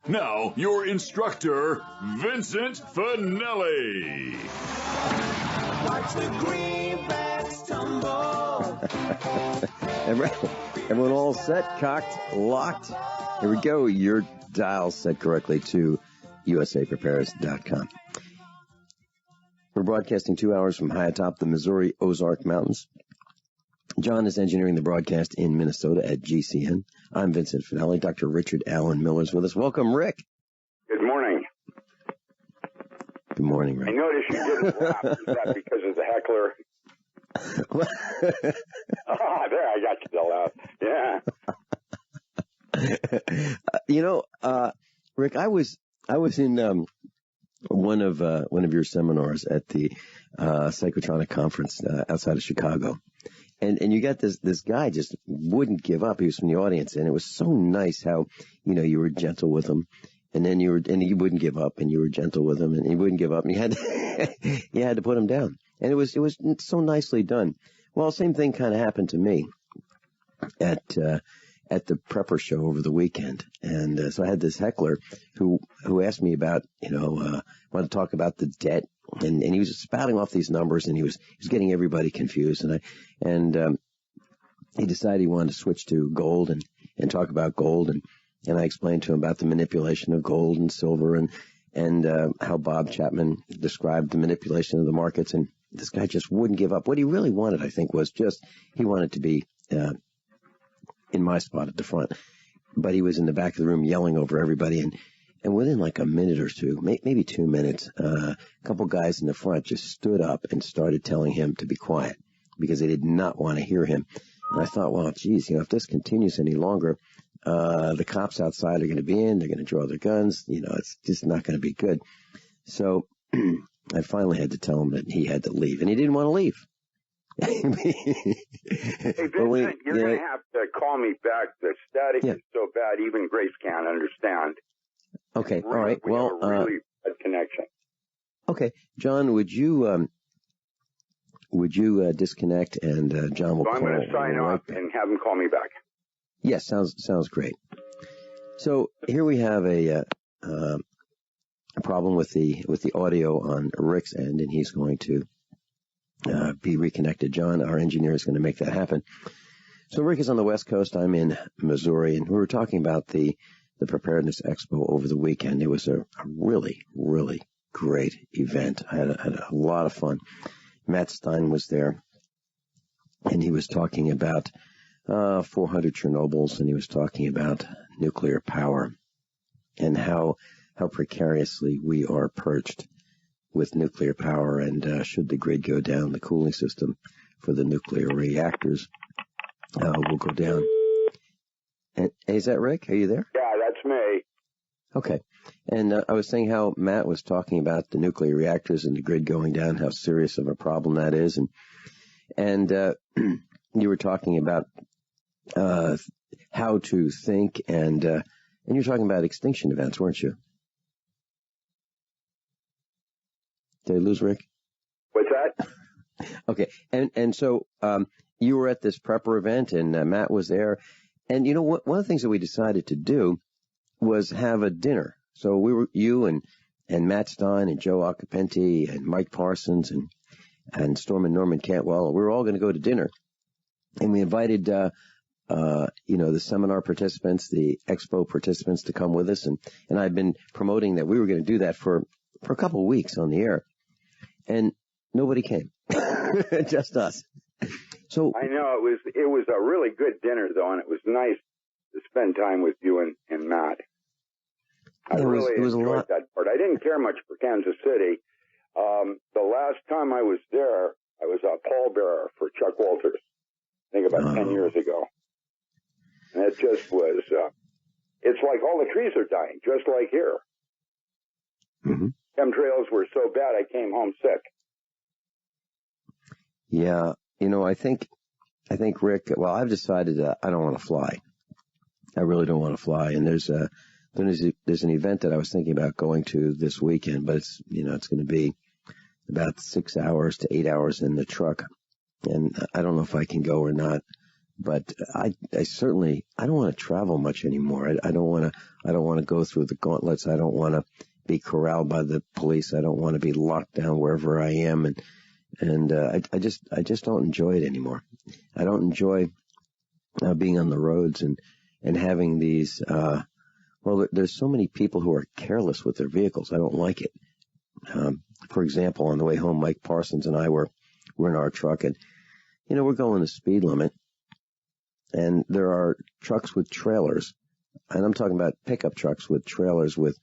Now, your instructor, Vincent Finelli. Watch the greenbacks tumble. Everyone all set, cocked, locked? Here we go. Your dial set correctly to usaprepares.com. We're broadcasting 2 hours from high atop the Missouri Ozark Mountains. John is engineering the broadcast in Minnesota at GCN. I'm Vincent Finelli. Dr. Richard Allen Miller's with us. Welcome, Rick. Good morning. Good morning, Rick. I noticed you didn't laugh. Is that because of the heckler? There, I got you to laugh. Yeah. Rick, I was in one of your seminars at the Psychotronic conference outside of Chicago. And you got this guy just wouldn't give up. He was from the audience, and it was so nice how, you were gentle with him, and then he wouldn't give up, and you were gentle with him, and he wouldn't give up, and you had to put him down. And it was so nicely done. Well, same thing kind of happened to me at the prepper show over the weekend. And so I had this heckler who asked me about, wanted to talk about the debt. And he was spouting off these numbers, and he was getting everybody confused. And he decided he wanted to switch to gold and talk about gold. And I explained to him about the manipulation of gold and silver and how Bob Chapman described the manipulation of the markets. And this guy just wouldn't give up. What he really wanted, I think, was he wanted to be in my spot at the front, but he was in the back of the room yelling over everybody. And within like a minute or two, maybe 2 minutes, a couple guys in the front just stood up and started telling him to be quiet because they did not want to hear him. And I thought, well, geez, if this continues any longer, the cops outside are going to be in, they're going to draw their guns, it's just not going to be good. So I finally had to tell him that he had to leave, and he didn't want to leave. Hey, Vincent, you're going to have to call me back. The static is so bad, even Grace can't understand. Okay, all right. We have a really bad connection. Okay, John, would you disconnect, and John will call. So I'm going to sign off and have him call me back. Yes, sounds great. So here we have a problem with the audio on Rick's end, and he's going to be reconnected. John, our engineer, is going to make that happen. So Rick is on the West Coast. I'm in Missouri, and we were talking about the Preparedness Expo over the weekend. It was a really, really great event. I had a lot of fun. Matt Stein was there, and he was talking about 400 Chernobyls, and he was talking about nuclear power and how precariously we are perched with nuclear power, and should the grid go down, the cooling system for the nuclear reactors will go down. And, is that Rick? Are you there? Yeah, that's me. Okay. And I was saying how Matt was talking about the nuclear reactors and the grid going down, how serious of a problem that is. And you were talking about how to think, and you're talking about extinction events, weren't you? Did I lose Rick? What's that? Okay. And so you were at this prepper event, and Matt was there. And one of the things that we decided to do was have a dinner. So you and Matt Stein and Joe Acapenti and Mike Parsons and Storm and Norman Cantwell. We were all going to go to dinner, and we invited the seminar participants, the expo participants, to come with us. And I've been promoting that we were going to do that for a couple of weeks on the air, and nobody came, just us. So I know it was a really good dinner though, and it was nice to spend time with you and Matt. I really enjoyed that part. I didn't care much for Kansas City. The last time I was there, I was a pallbearer for Chuck Walters. I think about 10 years ago. And it just was, it's like all the trees are dying, just like here. Mm-hmm. Chemtrails were so bad I came home sick. Yeah, I think Rick, well, I've decided I don't want to fly. I really don't want to fly. And there's an event that I was thinking about going to this weekend, but it's going to be about 6 hours to 8 hours in the truck. And I don't know if I can go or not. But I certainly, I don't want to travel much anymore. I don't want to go through the gauntlets. I don't want to be corralled by the police. I don't want to be locked down wherever I am. And I just don't enjoy it anymore. I don't enjoy being on the roads and having these, there's so many people who are careless with their vehicles. I don't like it. For example, on the way home, Mike Parsons and I were in our truck, and, we're going the speed limit, and there are trucks with trailers, and I'm talking about pickup trucks with trailers with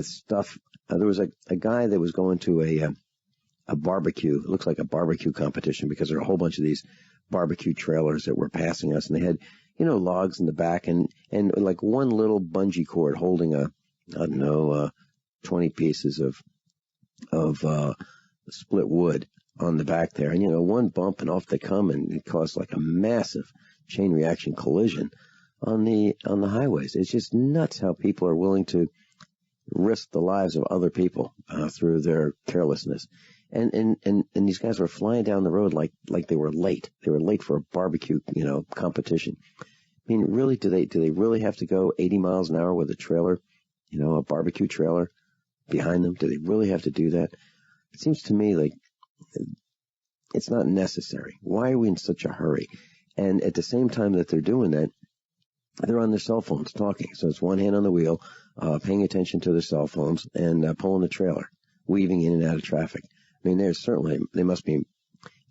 stuff. There was a guy that was going to a barbecue. It looks like a barbecue competition because there are a whole bunch of these barbecue trailers that were passing us, and they had, logs in the back and like one little bungee cord holding 20 pieces of split wood on the back there. And, one bump and off they come, and it caused like a massive chain reaction collision on the highways. It's just nuts how people are willing to risk the lives of other people through their carelessness. And these guys were flying down the road like they were late. They were late for a barbecue, competition. I mean, really, do they really have to go 80 miles an hour with a trailer, a barbecue trailer behind them? Do they really have to do that? It seems to me like it's not necessary. Why are we in such a hurry? And at the same time that they're doing that, they're on their cell phones talking. So it's one hand on the wheel, paying attention to their cell phones and pulling the trailer, weaving in and out of traffic. I mean, they must be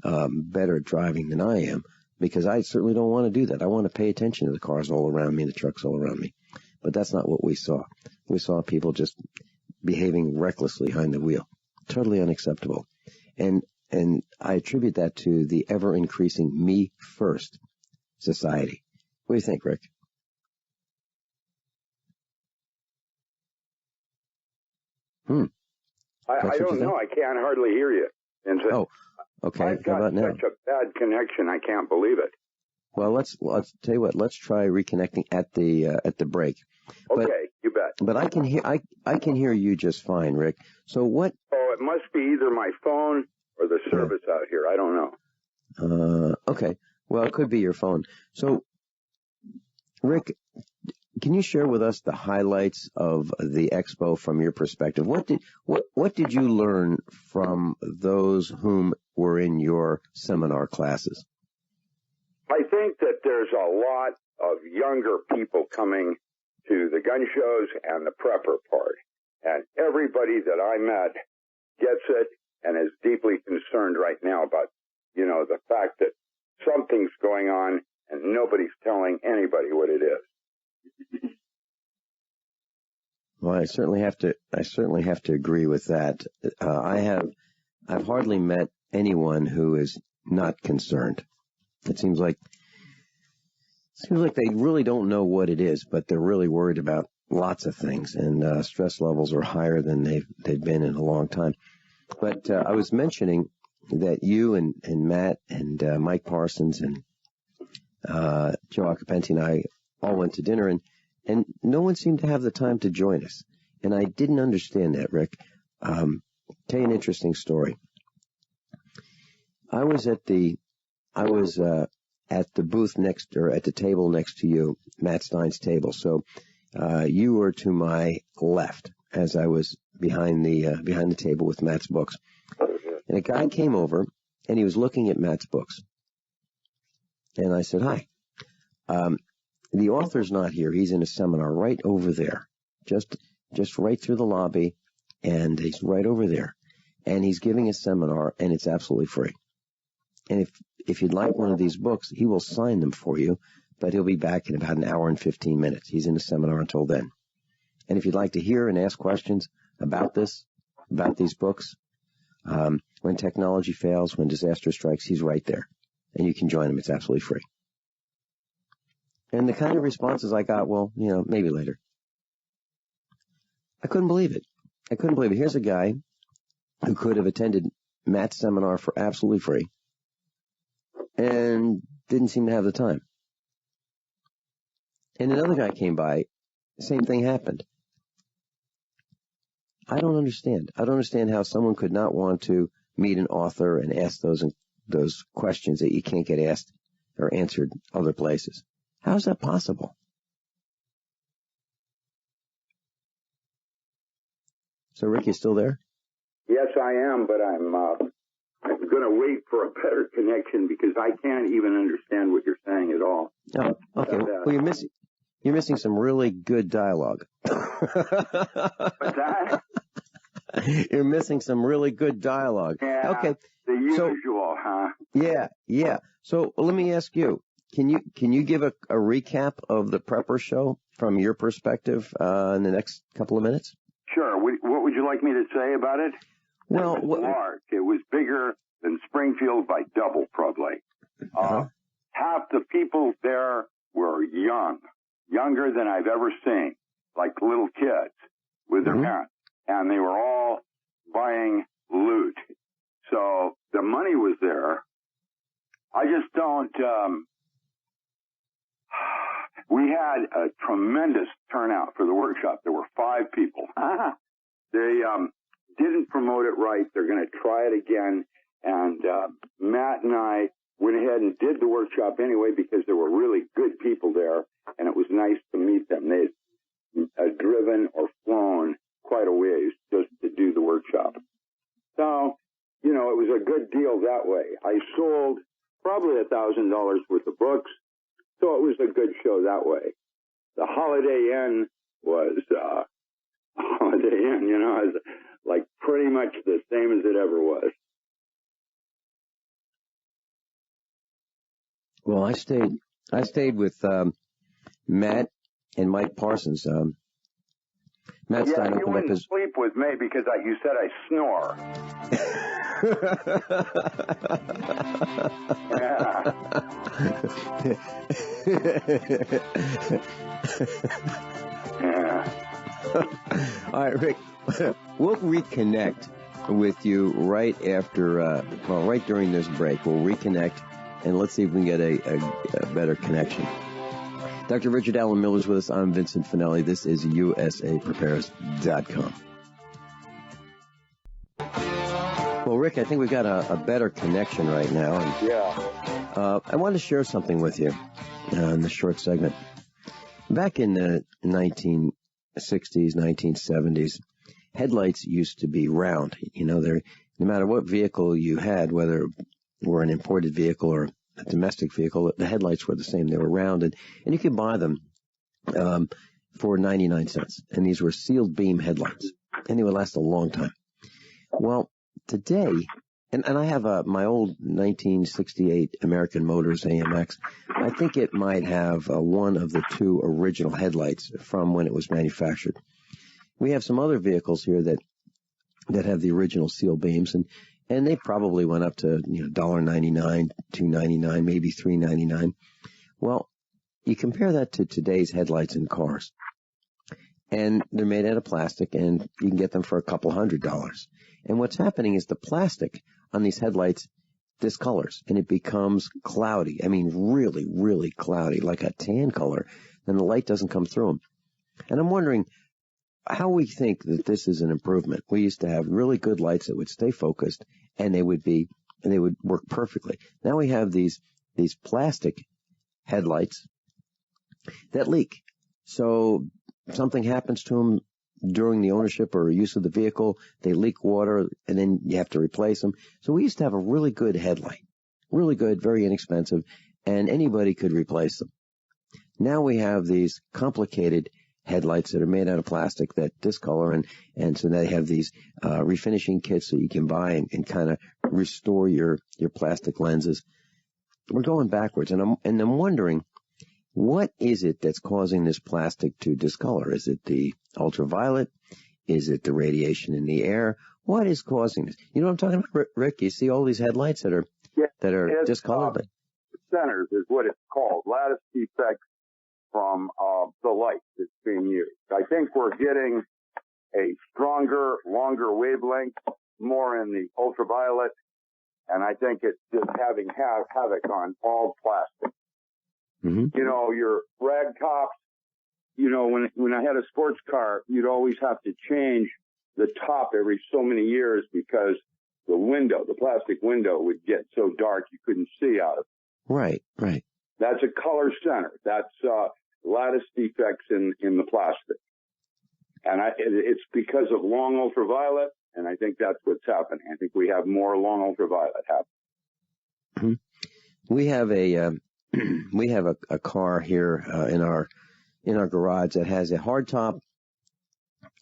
better at driving than I am, because I certainly don't want to do that. I want to pay attention to the cars all around me, the trucks all around me. But that's not what we saw. We saw people just behaving recklessly behind the wheel. Totally unacceptable. And I attribute that to the ever-increasing me-first society. What do you think, Rick? I don't know. I can't hardly hear you, Vincent. Oh, okay. I've got How about now? such a bad connection. I can't believe it. Well, let's tell you what. Let's try reconnecting at the break. Okay, you bet. But I can hear you just fine, Rick. So what? Oh, it must be either my phone or the service out here. I don't know. Okay. Well, it could be your phone. So, Rick, can you share with us the highlights of the expo from your perspective? What did you learn from those whom were in your seminar classes? I think that there's a lot of younger people coming to the gun shows and the prepper part. And everybody that I met gets it and is deeply concerned right now about, the fact that something's going on and nobody's telling anybody what it is. Well, I certainly have to agree with that. I've hardly met anyone who is not concerned. It seems like they really don't know what it is, but they're really worried about lots of things, and stress levels are higher than they've been in a long time. But I was mentioning that you and Matt and Mike Parsons and Joe Acapenti and I all went to dinner, and no one seemed to have the time to join us. And I didn't understand that, Rick. Tell you an interesting story. I was at the booth next, or at the table next to you, Matt Stein's table. So you were to my left as I was behind the table with Matt's books. And a guy came over, and he was looking at Matt's books. And I said, "Hi. The author's not here. He's in a seminar right over there, just right through the lobby, and he's right over there. And he's giving a seminar, and it's absolutely free. And if you'd like one of these books, he will sign them for you, but he'll be back in about an hour and 15 minutes. He's in a seminar until then. And if you'd like to hear and ask questions about these books, when technology fails, when disaster strikes, he's right there. And you can join him. It's absolutely free." And the kind of responses I got, well, maybe later. I couldn't believe it. Here's a guy who could have attended Matt's seminar for absolutely free and didn't seem to have the time. And another guy came by, the same thing happened. I don't understand. I don't understand how someone could not want to meet an author and ask those questions that you can't get asked or answered other places. How is that possible? So, Rick, you still there? Yes, I am, but I'm going to wait for a better connection because I can't even understand what you're saying at all. Oh, okay. Well, you're missing some really good dialogue. What's that? You're missing some really good dialogue. Yeah, okay. The usual, huh? Yeah. So let me ask you, can you give a recap of the Prepper Show from your perspective in the next couple of minutes? Sure. What would you like me to say about it? Well, it was large. It was bigger than Springfield by double, probably. Half the people there were younger than I've ever seen, like little kids with their parents, and they were all buying loot. So the money was there. I just don't. We had a tremendous turnout for the workshop. There were 5 people. They didn't promote it right. They're going to try it again. And Matt and I went ahead and did the workshop anyway because there were really good people there, and it was nice to meet them. They had driven or flown quite a ways just to do the workshop. So, it was a good deal that way. I sold probably $1,000 worth of books, so it was a good show that way. The Holiday Inn was Holiday Inn, is like pretty much the same as it ever was. Well, I stayed with Matt and Mike Parsons. Matt Stein you wouldn't sleep with me because you said I snore. All right, Rick, we'll reconnect with you right after, right during this break. We'll reconnect, and let's see if we can get a better connection. Dr. Richard Allen Miller's with us. I'm Vincent Finelli. This is USAPrepares.com. Well, Rick, I think we've got a better connection right now. And, I want to share something with you in this short segment. Back in the 1960s, 1970s, headlights used to be round. No matter what vehicle you had, whether it were an imported vehicle or a domestic vehicle, the headlights were the same. They were rounded, and you could buy them for 99 cents. And these were sealed beam headlights, and they would last a long time. Well, today, and I have my old 1968 American Motors AMX. I think it might have one of the 2 original headlights from when it was manufactured. We have some other vehicles here that have the original seal beams, and they probably went up to $1.99, $2.99, maybe $3.99. Well, you compare that to today's headlights in cars, and they're made out of plastic, and you can get them for a couple $100. And what's happening is the plastic on these headlights discolors, and it becomes cloudy. I mean, really, really cloudy, like a tan color, and the light doesn't come through them. And I'm wondering how we think that this is an improvement. We used to have really good lights that would stay focused, and they would work perfectly. Now we have these plastic headlights that leak. So something happens to them during the ownership or use of the vehicle, they leak water, and then you have to replace them. So we used to have a really good headlight, really good, very inexpensive, and anybody could replace them. Now we have these complicated headlights that are made out of plastic that discolor, and so they have these refinishing kits that you can buy and kind of restore your plastic lenses. We're going backwards, and I'm wondering, what is it that's causing this plastic to discolor? Is it the ultraviolet? Is it the radiation in the air? What is causing this? You know what I'm talking about, Rick? You see all these headlights that are discolored? Centers is what it's called, lattice defects from the light that's being used. I think we're getting a stronger, longer wavelength, more in the ultraviolet, and I think it's just having havoc on all plastic. Mm-hmm. Your rag tops, when I had a sports car, you'd always have to change the top every so many years because the plastic window would get so dark you couldn't see out of it. Right, right. That's a color center. That's lattice defects in the plastic. And it's because of long ultraviolet, and I think that's what's happening. I think we have more long ultraviolet happening. Mm-hmm. We have a car here in our garage that has a hard top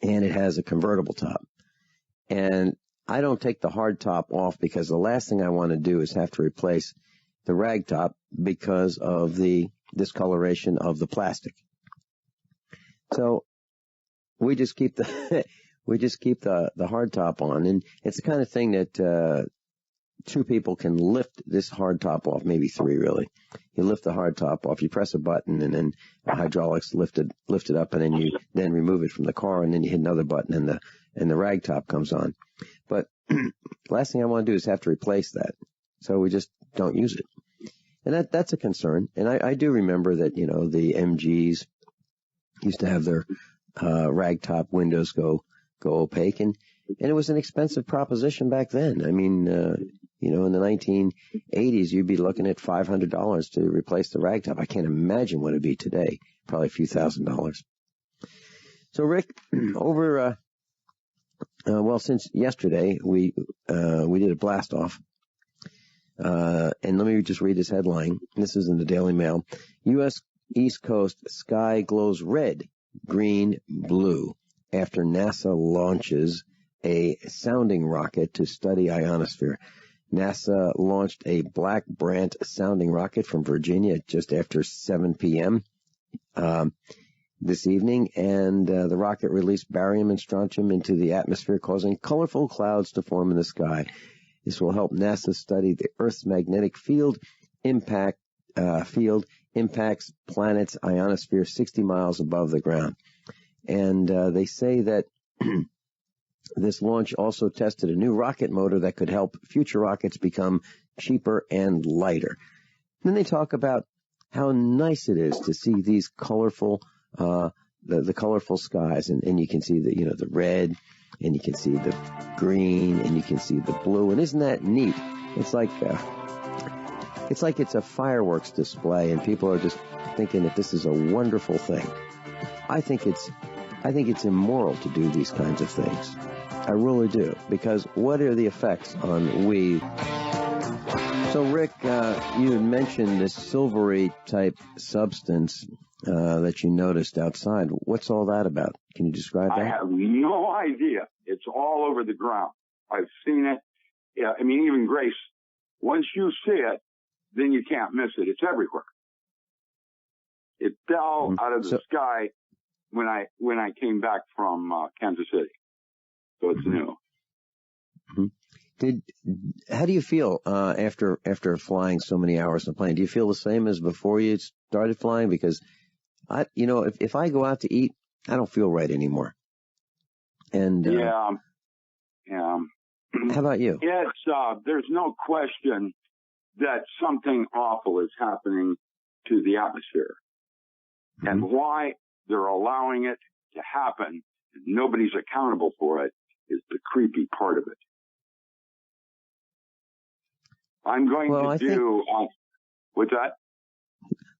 and it has a convertible top. And I don't take the hard top off because the last thing I want to do is have to replace the rag top because of the discoloration of the plastic. So we just keep the hard top on, and it's the kind of thing that two people can lift this hard top off, maybe three really. You lift the hard top off, you press a button, and then the hydraulics lift it up, and then you remove it from the car, and then you hit another button, and the rag top comes on. But last thing I want to do is have to replace that, so we just don't use it, and that's a concern. And I do remember that the MGs used to have their rag top windows go opaque, and it was an expensive proposition back then. I mean, in the 1980s, you'd be looking at $500 to replace the rag top. I can't imagine what it'd be today. Probably a few $1,000s. So, Rick, over since yesterday, we did a blast off. And let me just read this headline. This is in the Daily Mail. U.S. East Coast sky glows red, green, blue after NASA launches a sounding rocket to study ionosphere. NASA launched a Black Brant sounding rocket from Virginia just after 7 p.m. This evening, and the rocket released barium and strontium into the atmosphere, causing colorful clouds to form in the sky. This will help NASA study the Earth's magnetic field impacts planet's ionosphere 60 miles above the ground. And they say that this launch also tested a new rocket motor that could help future rockets become cheaper and lighter. Then they talk about how nice it is to see these colorful, the colorful skies, and you can see the red, and you can see the green, and you can see the blue, and isn't that neat? It's like it's a fireworks display, and people are just thinking that this is a wonderful thing. I think it's immoral to do these kinds of things. I really do, because what are the effects on we? So, Rick, you had mentioned this silvery type substance that you noticed outside. What's all that about? Can you describe that? I have no idea. It's all over the ground. I've seen it. Yeah, I mean, even Grace, once you see it, then you can't miss it. It's everywhere. It fell out of the sky when I came back from Kansas City. So it's new. Mm-hmm. How do you feel after flying so many hours in a plane? Do you feel the same as before you started flying? Because if I go out to eat, I don't feel right anymore. And yeah. How about you? It's there's no question that something awful is happening to the atmosphere, and why they're allowing it to happen, and nobody's accountable for it, is the creepy part of it. I'm going what's that?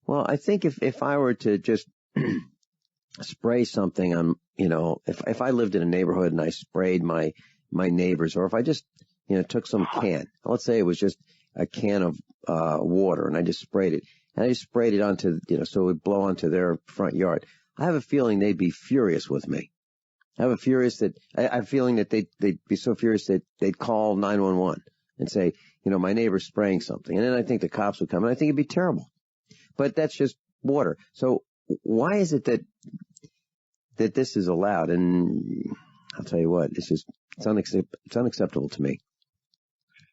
Well, I think if I were to just spray something on, if I lived in a neighborhood and I sprayed my neighbors, or if I just, took some can, let's say it was just a can of water, and I just sprayed it, and I just sprayed it onto, so it would blow onto their front yard. I have a feeling they'd be furious with me. I have a feeling that they'd be so furious that they'd call 911 and say, my neighbor's spraying something. And then I think the cops would come, and I think it'd be terrible. But that's just water. So why is it that this is allowed? And I'll tell you what, it's unacceptable to me.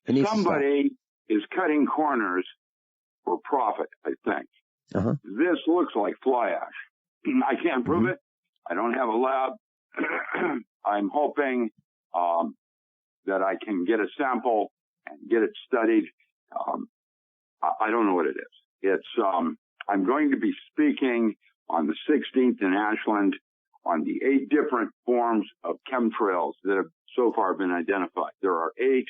Somebody is cutting corners for profit, I think. Uh-huh. This looks like fly ash. I can't prove it. I don't have a lab. I'm hoping that I can get a sample and get it studied. I don't know what it is. It's I'm going to be speaking on the 16th in Ashland on the 8 different forms of chemtrails that have so far been identified. There are 8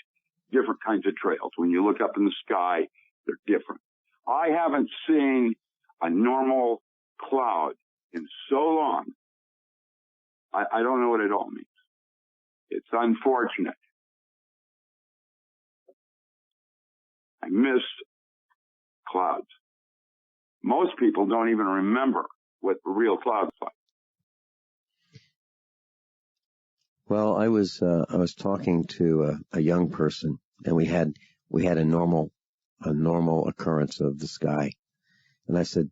different kinds of trails. When you look up in the sky, they're different. I haven't seen a normal cloud in so long. I don't know what it all means. It's unfortunate. I miss clouds. Most people don't even remember what the real clouds like. Well, I was talking to a young person, and we had a normal occurrence of the sky, and I said,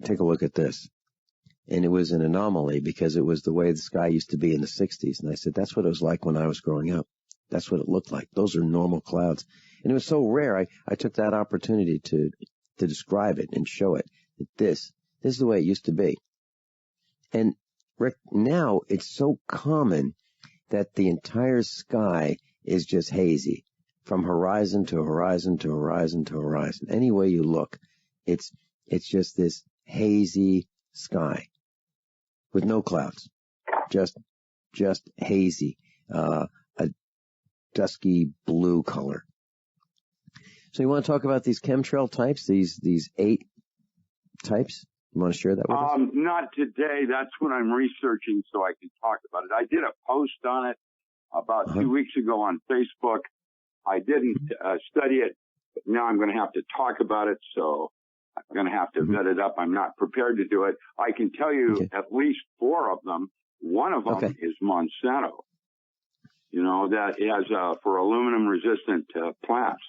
take a look at this. And it was an anomaly because it was the way the sky used to be in the 60s. And I said, that's what it was like when I was growing up. That's what it looked like. Those are normal clouds. And it was so rare. I took that opportunity to describe it and show it that this is the way it used to be. And Rick, now it's so common that the entire sky is just hazy from horizon to horizon to horizon to horizon. Any way you look, it's just this hazy sky with no clouds, just hazy, a dusky blue color. So you want to talk about these chemtrail types, these 8 types? You want to share that with us? Not today. That's what I'm researching so I can talk about it. I did a post on it about 2 weeks ago on Facebook. I didn't study it, but now I'm going to have to talk about it, so I'm going to have to vet it up. I'm not prepared to do it. I can tell you at least 4 of them. One of them is Monsanto. You know, that has for aluminum-resistant plants.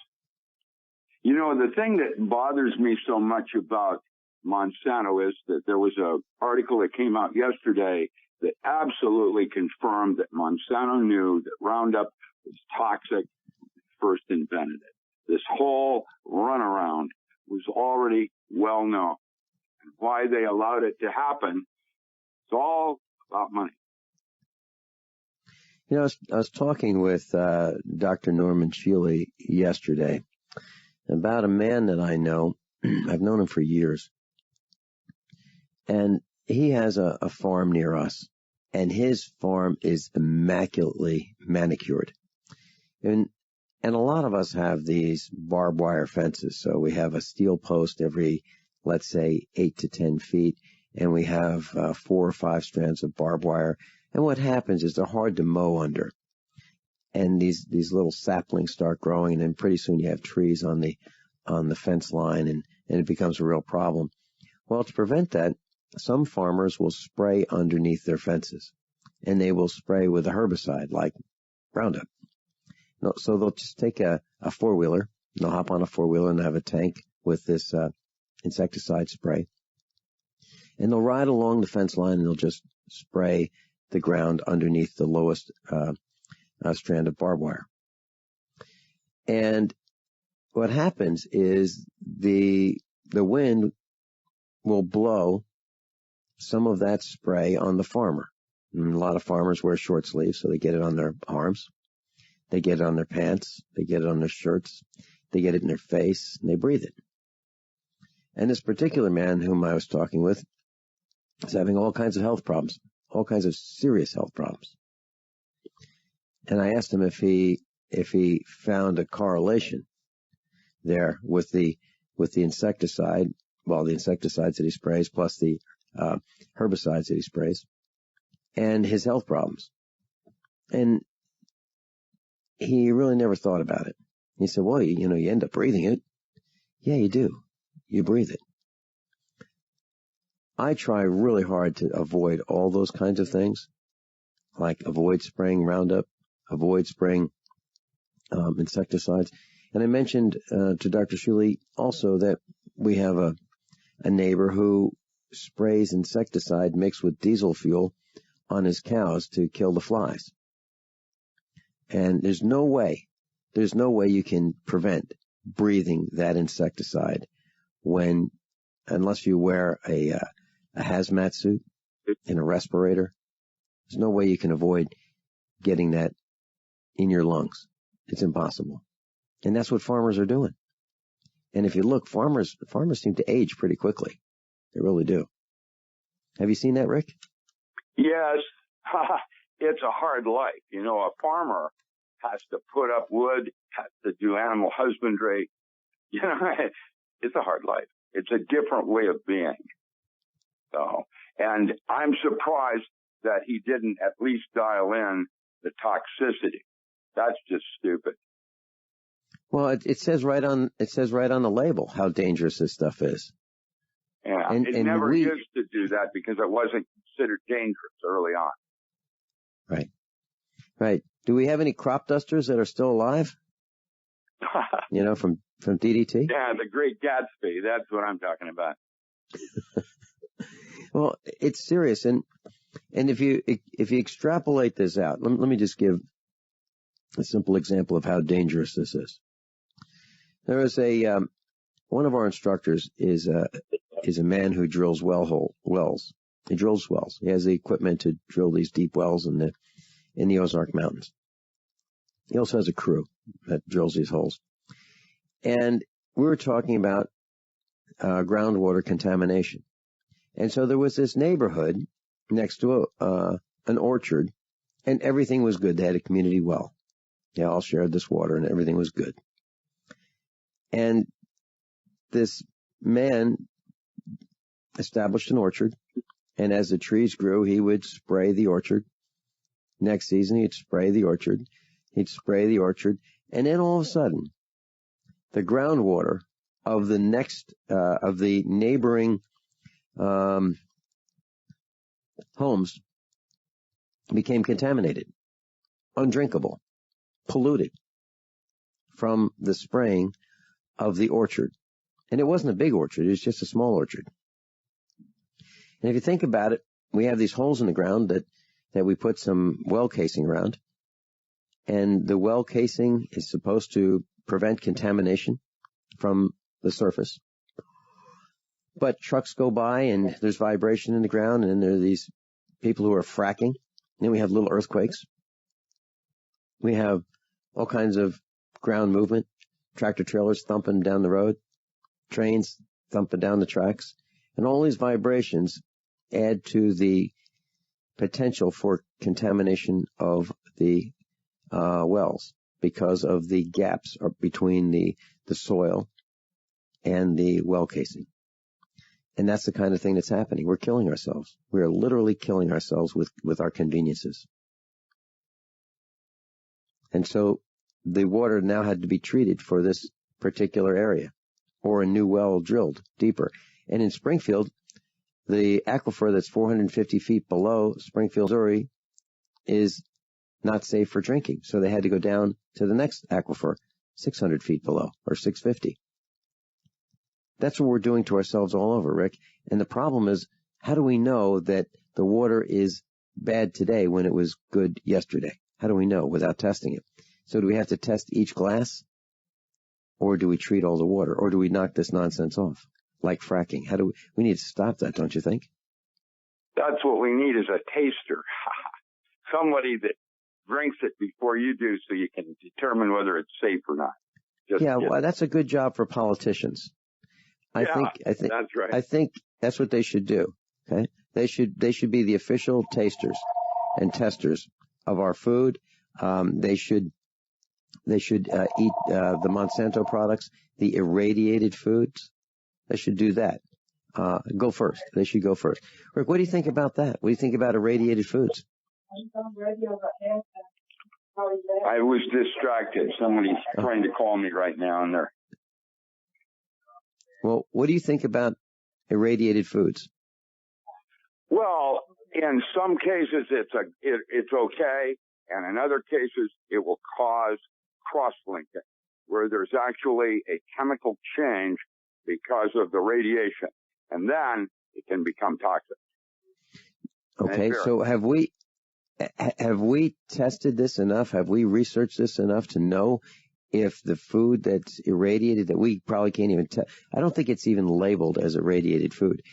You know, the thing that bothers me so much about Monsanto is that there was an article that came out yesterday that absolutely confirmed that Monsanto knew that Roundup was toxic when they first invented it. This whole runaround was already well known. And why they allowed it to happen, it's all about money. You know, I was talking with Dr. Norman Shealy yesterday about a man that I know. I've known him for years. And he has a farm near us. And his farm is immaculately manicured. And a lot of us have these barbed wire fences. So we have a steel post every, let's say, 8 to 10 feet. And we have 4 or 5 strands of barbed wire. And what happens is they're hard to mow under. And these little saplings start growing, and then pretty soon you have trees on the fence line, and it becomes a real problem. Well, to prevent that, some farmers will spray underneath their fences, and they will spray with a herbicide like Roundup. So they'll just take a 4-wheeler, and they'll hop on a 4-wheeler and have a tank with this insecticide spray. And they'll ride along the fence line, and they'll just spray the ground underneath the lowest strand of barbed wire. And what happens is the wind will blow some of that spray on the farmer. And a lot of farmers wear short sleeves, so they get it on their arms, they get it on their pants, they get it on their shirts, they get it in their face, and they breathe it. And this particular man whom I was talking with is having all kinds of health problems, all kinds of serious health problems. And I asked him if he found a correlation there with the insecticide, well, the insecticides that he sprays plus the herbicides that he sprays, and his health problems. And he really never thought about it. He said, well, you end up breathing it. Yeah, you do. You breathe it. I try really hard to avoid all those kinds of things, like avoid spraying Roundup, avoid spraying insecticides. And I mentioned to Dr. Shealy also that we have a neighbor who sprays insecticide mixed with diesel fuel on his cows to kill the flies. And there's no way you can prevent breathing that insecticide unless you wear a hazmat suit and a respirator. There's no way you can avoid getting that in your lungs. It's impossible. And that's what farmers are doing. And if you look, farmers seem to age pretty quickly. They really do. Have you seen that, Rick? Yes. It's a hard life. A farmer has to put up wood, has to do animal husbandry. it's a hard life. It's a different way of being. So, and I'm surprised that he didn't at least dial in the toxicity. That's just stupid. Well, it says right on the label how dangerous this stuff is. Yeah, it never used to do that because it wasn't considered dangerous early on. Right. Right. Do we have any crop dusters that are still alive? You know, from DDT? Yeah, the Great Gatsby. That's what I'm talking about. Well, it's serious, and if you extrapolate this out, let me just give a simple example of how dangerous this is. There was one of our instructors is a man who drills wells. He drills wells. He has the equipment to drill these deep wells in the Ozark Mountains. He also has a crew that drills these holes. And we were talking about groundwater contamination. And so there was this neighborhood next to an orchard, and everything was good. They had a community well. They all shared this water, and everything was good. And this man established an orchard, and as the trees grew, he would spray the orchard. Next season, he'd spray the orchard. He'd spray the orchard. And then all of a sudden, the groundwater of the neighboring homes became contaminated, undrinkable, polluted from the spraying of the orchard. And it wasn't a big orchard, it was just a small orchard. And if you think about it, we have these holes in the ground that we put some well casing around. And the well casing is supposed to prevent contamination from the surface. But trucks go by and there's vibration in the ground, and then there are these people who are fracking. And then we have little earthquakes. We have all kinds of ground movement, tractor trailers thumping down the road, trains thumping down the tracks. And all these vibrations add to the potential for contamination of the wells because of the gaps between the soil and the well casing. And that's the kind of thing that's happening. We're killing ourselves. We are literally killing ourselves with our conveniences. And so the water now had to be treated for this particular area, or a new well drilled deeper. And in Springfield, the aquifer that's 450 feet below Springfield, Missouri, is not safe for drinking. So they had to go down to the next aquifer, 600 feet below, or 650. That's what we're doing to ourselves all over, Rick. And the problem is, how do we know that the water is bad today when it was good yesterday? How do we know without testing it? So do we have to test each glass? Or do we treat all the water? Or do we knock this nonsense off? Like fracking. We need to stop that, don't you think? That's what we need, is a taster. Somebody that drinks it before you do, so you can determine whether it's safe or not. Well, that's a good job for politicians. I think that's right. I think that's what they should do. Okay, they should be the official tasters and testers of our food. They should eat the Monsanto products, the irradiated foods. They should do that. Go first. They should go first. Rick, what do you think about that? What do you think about irradiated foods? I was distracted. Somebody's trying to call me right now, and they're... Well, what do you think about irradiated foods? Well, in some cases it's okay, and in other cases it will cause cross-linking, where there's actually a chemical change because of the radiation, and then it can become toxic. Okay, so have we tested this enough? Have we researched this enough to know if the food that's irradiated, that we probably can't even test? I don't think it's even labeled as irradiated food.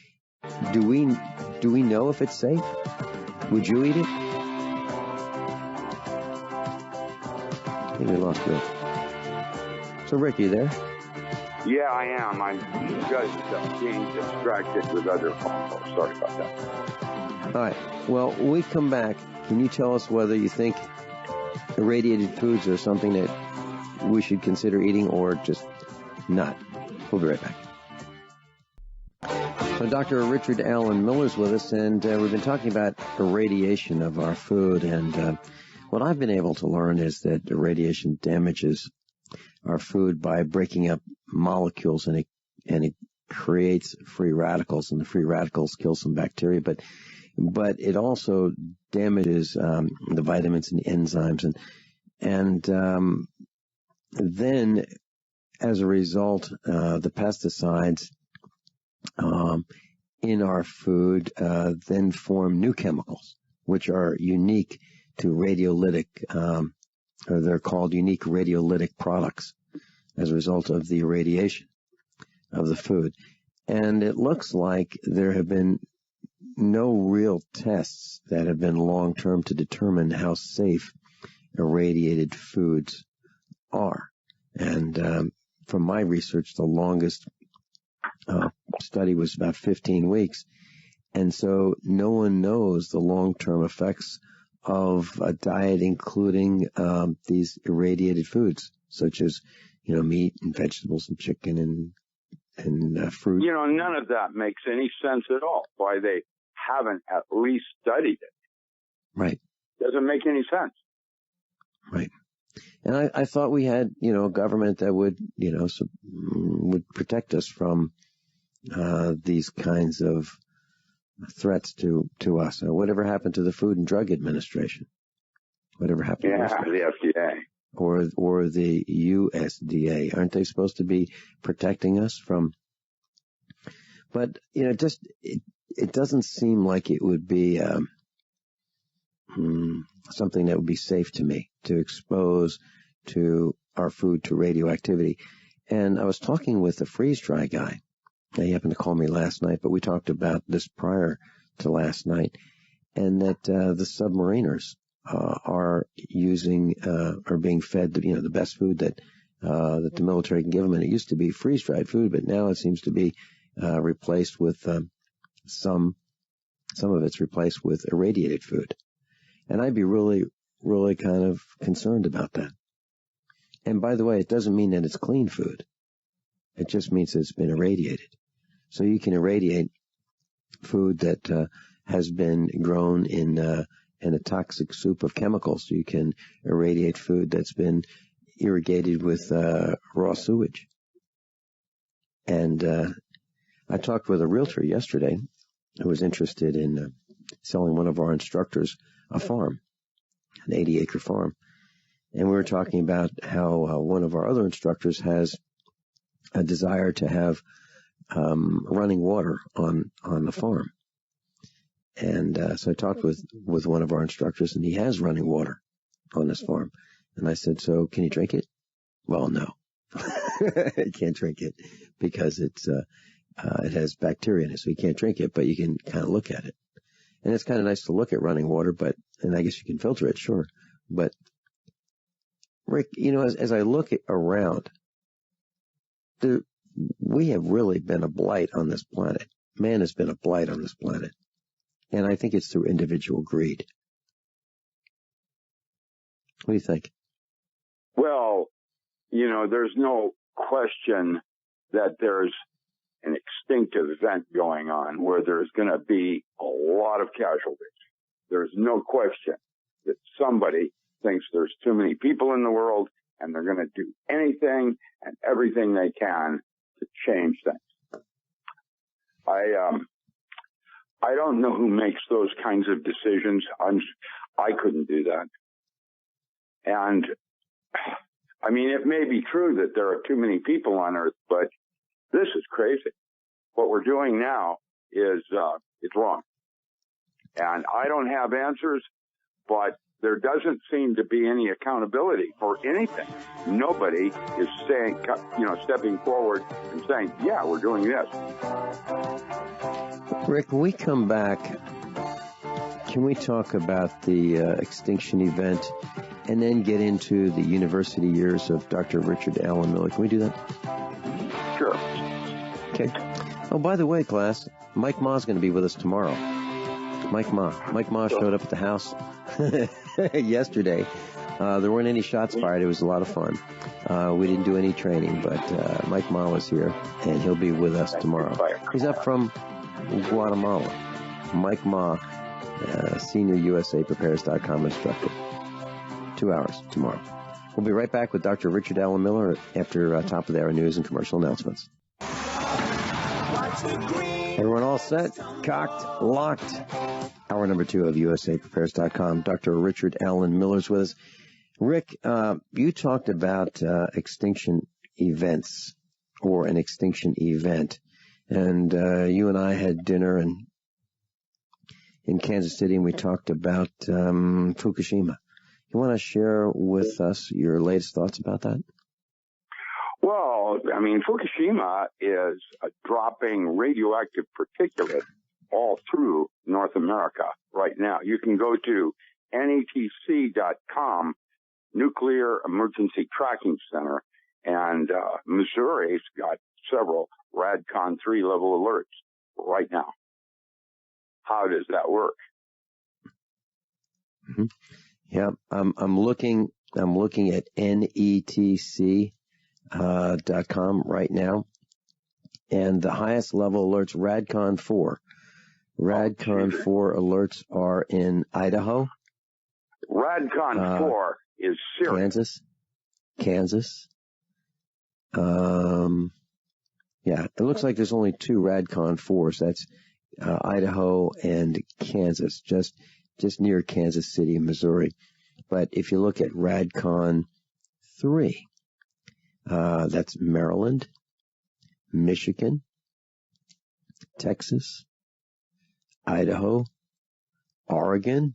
Do we know if it's safe? Would you eat it? I think we lost Rick. So Rick, you there? Yeah, I am. I'm just being distracted with other phone calls. Sorry about that. All right. Well, when we come back, can you tell us whether you think irradiated foods are something that we should consider eating or just not? We'll be right back. So Dr. Richard Allen Miller's with us, and we've been talking about irradiation of our food. And what I've been able to learn is that irradiation damages our food by breaking up molecules, and it creates free radicals, and the free radicals kill some bacteria. But it also damages the vitamins and the enzymes, and then as a result, the pesticides in our food then form new chemicals, which are unique to radiolytic, or they're called unique radiolytic products as a result of the irradiation of the food. And it looks like there have been no real tests that have been long-term to determine how safe irradiated foods are. And from my research, the longest study was about 15 weeks. And so no one knows the long-term effects of a diet including these irradiated foods, such as, meat and vegetables and chicken and fruit. None of that makes any sense at all. Why they haven't at least studied it. Right. Doesn't make any sense. Right. And I thought we had, a government that would, would protect us from these kinds of threats to us. Whatever happened to the Food and Drug Administration? Whatever happened to the FDA. Or the USDA? Aren't they supposed to be protecting us from? But, it doesn't seem like it would be something that would be safe to me to expose to our food to radioactivity. And I was talking with a freeze-dry guy. He happened to call me last night, but we talked about this prior to last night, and that the submariners are being fed the best food that the military can give them. And it used to be freeze-dried food, but now it seems to be replaced with some of it's replaced with irradiated food. And I'd be really, really kind of concerned about that. And by the way, it doesn't mean that it's clean food. It just means that it's been irradiated. So you can irradiate food that has been grown in a toxic soup of chemicals. You can irradiate food that's been irrigated with raw sewage. And I talked with a realtor yesterday who was interested in selling one of our instructors a farm, an 80-acre farm. And we were talking about how one of our other instructors has a desire to have running water on the farm. And so I talked with one of our instructors, and he has running water on his farm. And I said, so can you drink it? Well, no. You can't drink it because it has bacteria in it, so you can't drink it, but you can kind of look at it. And it's kind of nice to look at running water, and I guess you can filter it, sure. But, Rick, as I look around, we have really been a blight on this planet. Man has been a blight on this planet. And I think it's through individual greed. What do you think? Well, there's no question that there's an extinctive event going on where there's going to be a lot of casualties. There's no question that somebody thinks there's too many people in the world and they're going to do anything and everything they can to change things. I don't know who makes those kinds of decisions. I couldn't do that. And I mean, it may be true that there are too many people on Earth, but this is crazy. What we're doing now is it's wrong. And I don't have answers, but there doesn't seem to be any accountability for anything. Nobody is saying, stepping forward and saying, yeah, we're doing this. Rick, when we come back, can we talk about the extinction event and then get into the university years of Dr. Richard Allen Miller? Can we do that? Sure. Okay. Oh, by the way, class, Mike Ma's going to be with us tomorrow. Mike Ma showed up at the house yesterday. There weren't any shots fired. It was a lot of fun. We didn't do any training, but Mike Ma was here, and he'll be with us tomorrow. He's up from Guatemala. Mike Ma, Senior USA Preparedness.com instructor. 2 hours tomorrow. We'll be right back with Dr. Richard Allen Miller after top of the hour news and commercial announcements. Everyone all set? Cocked? Locked? Hour number 2 of USAPrepares.com. Dr. Richard Allen Miller's with us. Rick, you talked about extinction events or an extinction event. And you and I had dinner in Kansas City, and we talked about Fukushima. You want to share with us your latest thoughts about that? Well, I mean, Fukushima is dropping radioactive particulate all through North America right now. You can go to netc.com, Nuclear Emergency Tracking Center, and Missouri's got several RADCON 3 level alerts right now. How does that work? Mm-hmm. Yeah, I'm looking at netc.com right now, and the highest level alerts, RADCON 4. RADCON 4 alerts are in Idaho. RADCON 4 is serious. Kansas. Yeah, it looks like there's only 2 RADCON 4s. That's Idaho and Kansas, just near Kansas City, Missouri. But if you look at RADCON 3, that's Maryland, Michigan, Texas, Idaho, Oregon.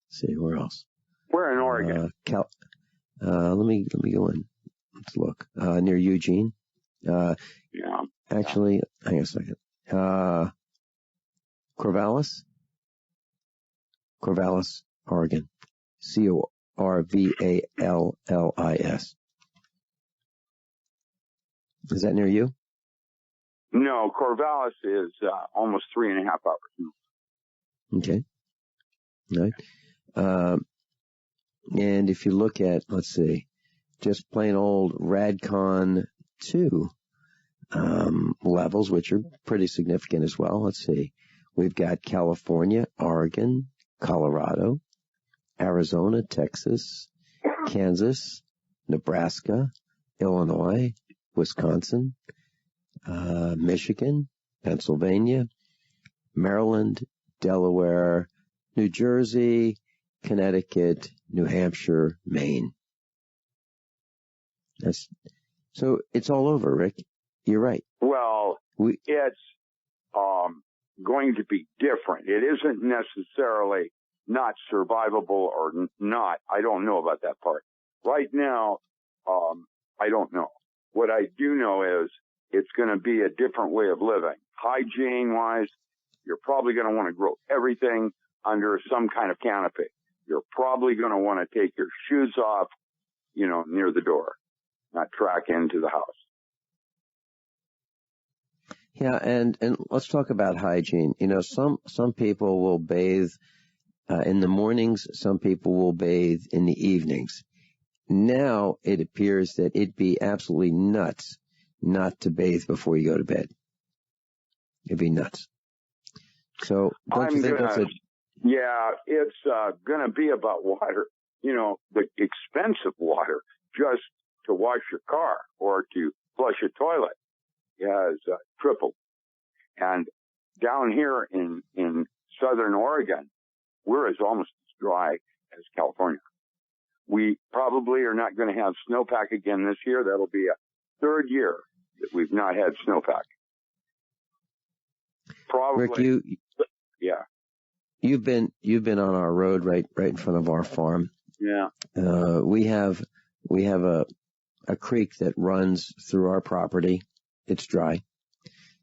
Let's see, where else? Where in Oregon? Let me go in. Let's look. Near Eugene. Yeah. Actually, hang on a second. Corvallis, Oregon. Corvallis. Is that near you? No, Corvallis is almost 3.5 hours. Okay. All right. And if you look at, let's see, just plain old RADCON 2 levels, which are pretty significant as well. Let's see. We've got California, Oregon, Colorado, Arizona, Texas, Kansas, Nebraska, Illinois, Wisconsin, Michigan, Pennsylvania, Maryland, Delaware, New Jersey, Connecticut, New Hampshire, Maine. So it's all over, Rick. You're right. Well, it's going to be different. It isn't necessarily not survivable or not. I don't know about that part. Right now, I don't know. What I do know is it's going to be a different way of living. Hygiene-wise, you're probably going to want to grow everything under some kind of canopy. You're probably going to want to take your shoes off, near the door, not track into the house. Yeah, and let's talk about hygiene. Some people will bathe in the mornings. Some people will bathe in the evenings. Now it appears that it'd be absolutely nuts not to bathe before you go to bed. It'd be nuts. So don't you think that's Yeah, it's going to be about water. The expensive water just to wash your car or to flush a toilet has tripled. And down here in southern Oregon, we're almost as dry as California. We probably are not going to have snowpack again this year. That'll be a third year that we've not had snowpack. Probably. Rick, yeah. You've been on our road right in front of our farm. Yeah. We have a creek that runs through our property. It's dry.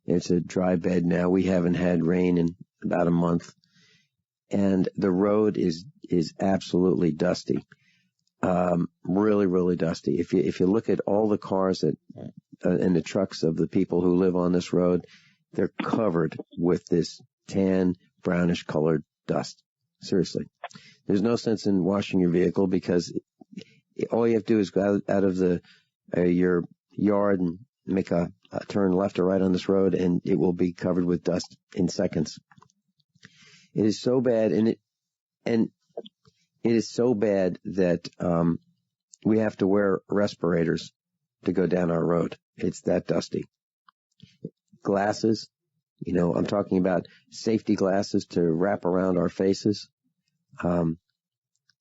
It's a dry bed now. We haven't had rain in about a month, and the road is absolutely dusty. Really, really dusty. If you look at all the cars that and the trucks of the people who live on this road, they're covered with this tan, brownish colored dust. Seriously. There's no sense in washing your vehicle because all you have to do is go out of your yard and make a turn left or right on this road, and it will be covered with dust in seconds. It is so bad, and it is so bad that we have to wear respirators to go down our road. It's that dusty. Glasses, I'm talking about safety glasses to wrap around our faces,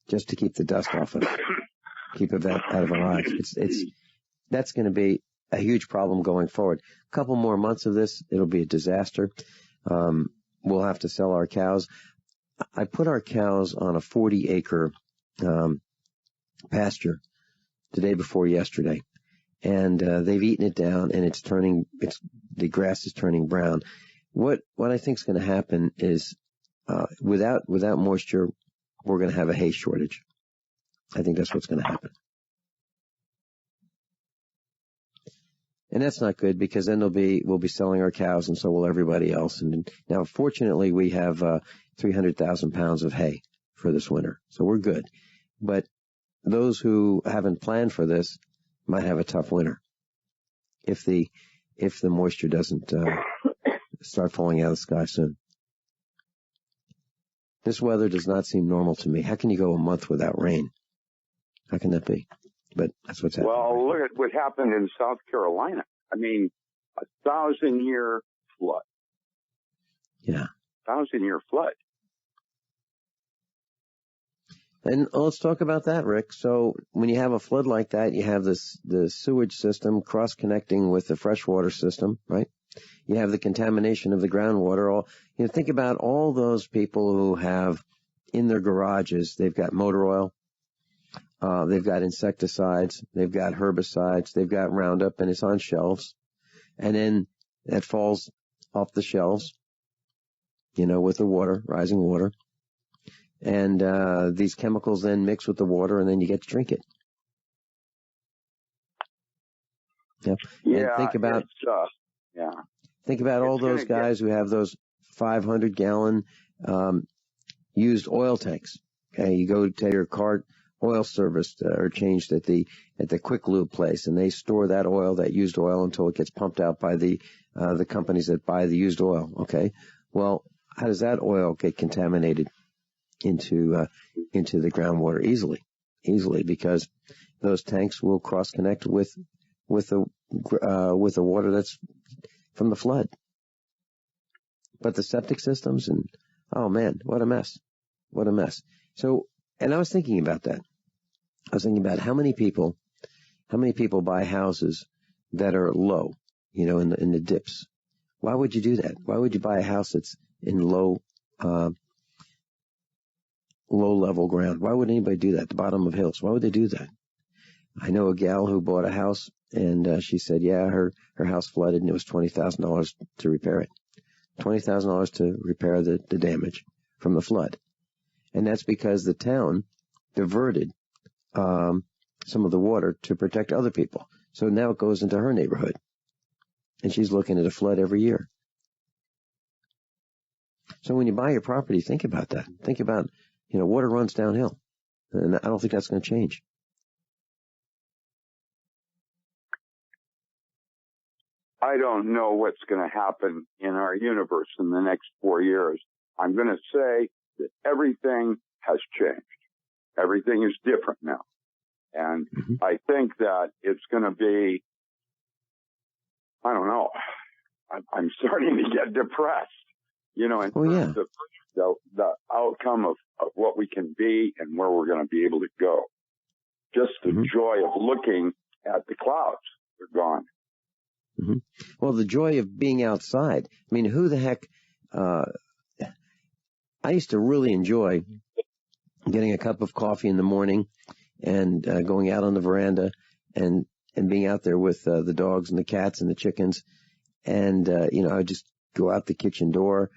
just to keep the dust off of it, keep it out of our eyes. That's going to be a huge problem going forward. A couple more months of this, it'll be a disaster. We'll have to sell our cows. I put our cows on a 40-acre pasture the day before yesterday, and they've eaten it down, and the grass is turning brown. What I think is going to happen is, without moisture, we're going to have a hay shortage. I think that's what's going to happen. And that's not good, because then we'll be selling our cows, and so will everybody else. And now, fortunately, we have 300,000 pounds of hay for this winter, so we're good. But those who haven't planned for this might have a tough winter if the moisture doesn't start falling out of the sky soon. This weather does not seem normal to me. How can you go a month without rain? How can that be? But that's what's happening. Well, look at what happened in South Carolina. I mean, 1,000-year flood. Yeah. 1,000-year flood. And let's talk about that, Rick. So when you have a flood like that, you have the sewage system cross-connecting with the freshwater system, right? You have the contamination of the groundwater. Think about all those people who have in their garages, they've got motor oil. They've got insecticides, they've got herbicides, they've got Roundup, and it's on shelves. And then that falls off the shelves, with the water, rising water. And these chemicals then mix with the water, and then you get to drink it. Yeah. And think about all those guys who have those 500-gallon used oil tanks. Okay, you go to your car oil service or changed at the quick lube place, and they store that oil, that used oil, until it gets pumped out by the companies that buy the used oil. Okay, well, how does that oil get contaminated into the groundwater? Easily, because those tanks will cross connect with the water that's from the flood. But the septic systems, and oh man, what a mess. So, and I was thinking about that. I was thinking about how many people buy houses that are low, in the dips. Why would you do that? Why would you buy a house that's in low level ground? Why would anybody do that? The bottom of hills. Why would they do that? I know a gal who bought a house, and she said, yeah, her house flooded, and it was $20,000 to repair it. $20,000 to repair the damage from the flood. And that's because the town diverted some of the water to protect other people. So now it goes into her neighborhood. And she's looking at a flood every year. So when you buy your property, think about that. Think about, water runs downhill. And I don't think that's going to change. I don't know what's going to happen in our universe in the next 4 years. I'm going to say that everything has changed. Everything is different now. And I think that it's going to be, I don't know, I'm starting to get depressed, in terms of the outcome of what we can be and where we're going to be able to go. Just the joy of looking at the clouds. They're gone. Well, the joy of being outside. I mean, who the heck, I used to really enjoy getting a cup of coffee in the morning and going out on the veranda and being out there with the dogs and the cats and the chickens. And, I would just go out the kitchen door,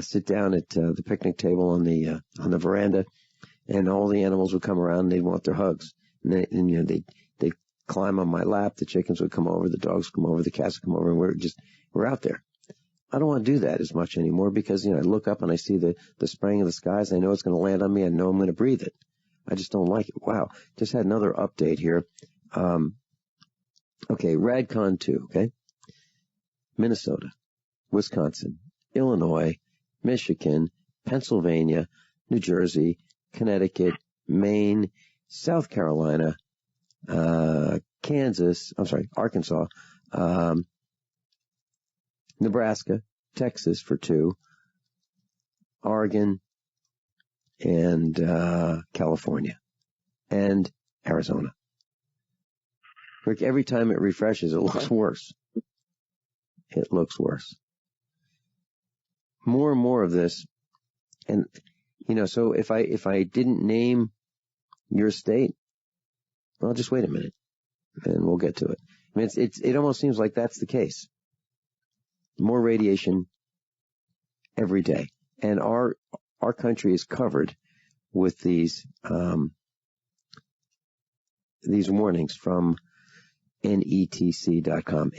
sit down at the picnic table on the veranda, and all the animals would come around and they'd want their hugs. And they'd climb on my lap. The chickens would come over, the dogs would come over, the cats would come over, and we're out there. I don't want to do that as much anymore because, I look up and I see the spraying of the skies. I know it's going to land on me. I know I'm going to breathe it. I just don't like it. Wow. Just had another update here. Okay, Radcon 2, okay? Minnesota, Wisconsin, Illinois, Michigan, Pennsylvania, New Jersey, Connecticut, Maine, South Carolina, Arkansas, Nebraska, Texas for 2, Oregon, and California, and Arizona. Rick, every time it refreshes, it looks worse. It looks worse. More and more of this, and so if I didn't name your state, well, just wait a minute, and we'll get to it. I mean, it almost seems like that's the case. More radiation every day, and our country is covered with these warnings from netc.com,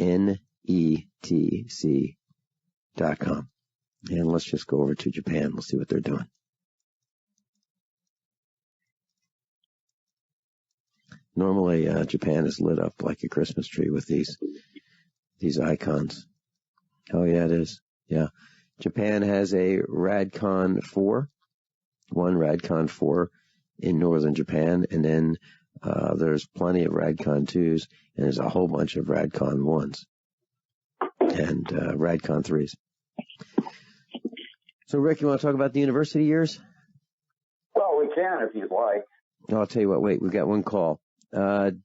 netc.com. And let's just go over to Japan. We'll see what they're doing. Normally, Japan is lit up like a Christmas tree with these icons. Oh, yeah, it is. Yeah. Japan has a Radcon 4, one Radcon 4 in northern Japan, and then there's plenty of Radcon 2s, and there's a whole bunch of Radcon 1s and Radcon 3s. So, Rick, you want to talk about the university years? Well, we can if you'd like. I'll tell you what, wait, we've got one call.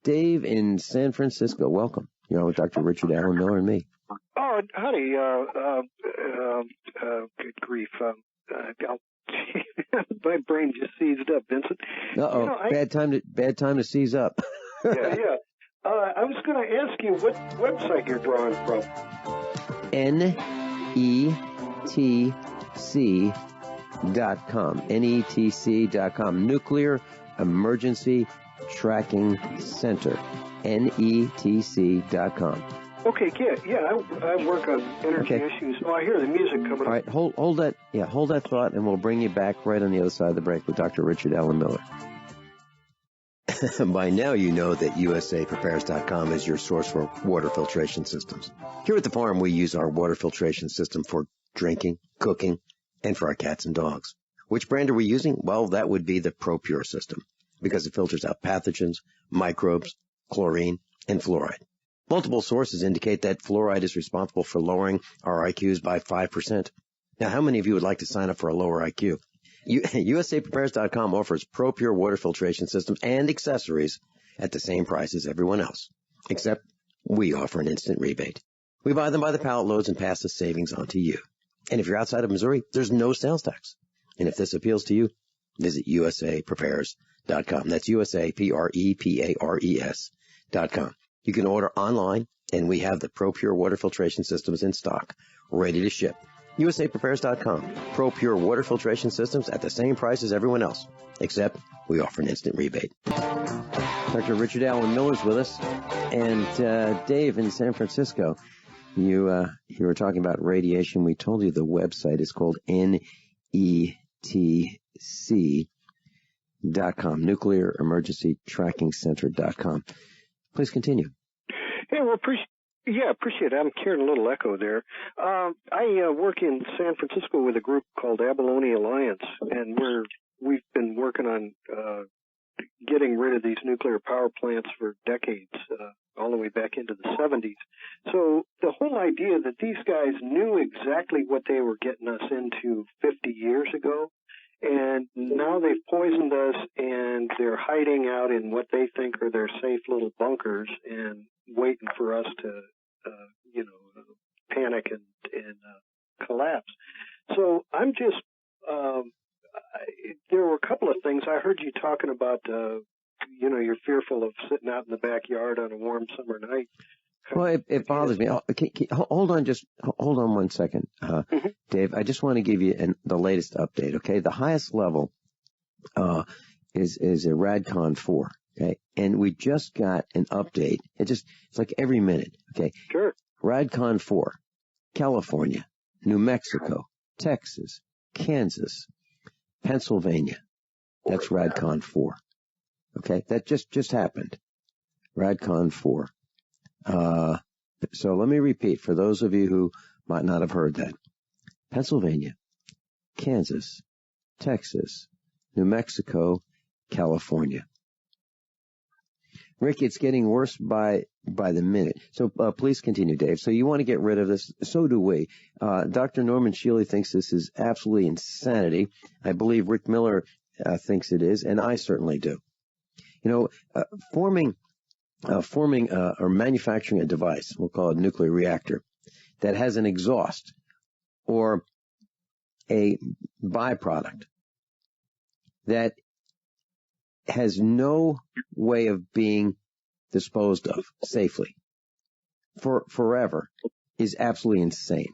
Dave in San Francisco, welcome. You're on with Dr. Richard Allen Miller and me. Oh, honey, good grief. My brain just seized up, Vincent. Uh-oh, bad time to seize up. Yeah. I was going to ask you what website you're drawing from. netc.com. netc.com. Nuclear Emergency Tracking Center. netc.com. Okay, yeah. I work on energy issues. Oh, I hear the music coming up. All right, hold that thought, and we'll bring you back right on the other side of the break with Dr. Richard Allen Miller. By now you know that USAPrepares.com is your source for water filtration systems. Here at the farm, we use our water filtration system for drinking, cooking, and for our cats and dogs. Which brand are we using? Well, that would be the ProPure system, because it filters out pathogens, microbes, chlorine, and fluoride. Multiple sources indicate that fluoride is responsible for lowering our IQs by 5%. Now, how many of you would like to sign up for a lower IQ? USAPrepares.com offers ProPure water filtration systems and accessories at the same price as everyone else, except we offer an instant rebate. We buy them by the pallet loads and pass the savings on to you. And if you're outside of Missouri, there's no sales tax. And if this appeals to you, visit USAPrepares.com. That's USAPrepares.com. You can order online, and we have the ProPure water filtration systems in stock, ready to ship. USAPrepares.com. ProPure water filtration systems at the same price as everyone else, except we offer an instant rebate. Dr. Richard Allen Miller's with us, and Dave in San Francisco. You were talking about radiation. We told you the website is called netc.com, Nuclear Emergency Tracking Center.com. Please continue. Yeah, well, appreciate it. I'm hearing a little echo there. I work in San Francisco with a group called Abalone Alliance, and we've been working on getting rid of these nuclear power plants for decades, all the way back into the 70s. So the whole idea that these guys knew exactly what they were getting us into 50 years ago, and now they've poisoned us, and they're hiding out in what they think are their safe little bunkers and waiting for us to, panic and collapse. So I'm just, there were a couple of things. I heard you talking about, you're fearful of sitting out in the backyard on a warm summer night. Well, it bothers me. Hold on one second, Dave. I just want to give you the latest update. Okay, the highest level is a Radcon 4. Okay, and we just got an update. It's like every minute. Okay, sure. Radcon 4, California, New Mexico, Texas, Kansas, Pennsylvania. That's Radcon 4. Okay, that just happened. Radcon 4. So let me repeat for those of you who might not have heard that. Pennsylvania, Kansas, Texas, New Mexico, California. Rick, it's getting worse by the minute. So please continue, Dave. So you want to get rid of this. So do we. Dr. Norman Shealy thinks this is absolutely insanity. I believe Rick Miller thinks it is, and I certainly do. You know, forming or manufacturing a device, we'll call it a nuclear reactor, that has an exhaust or a byproduct that has no way of being disposed of safely for forever is absolutely insane.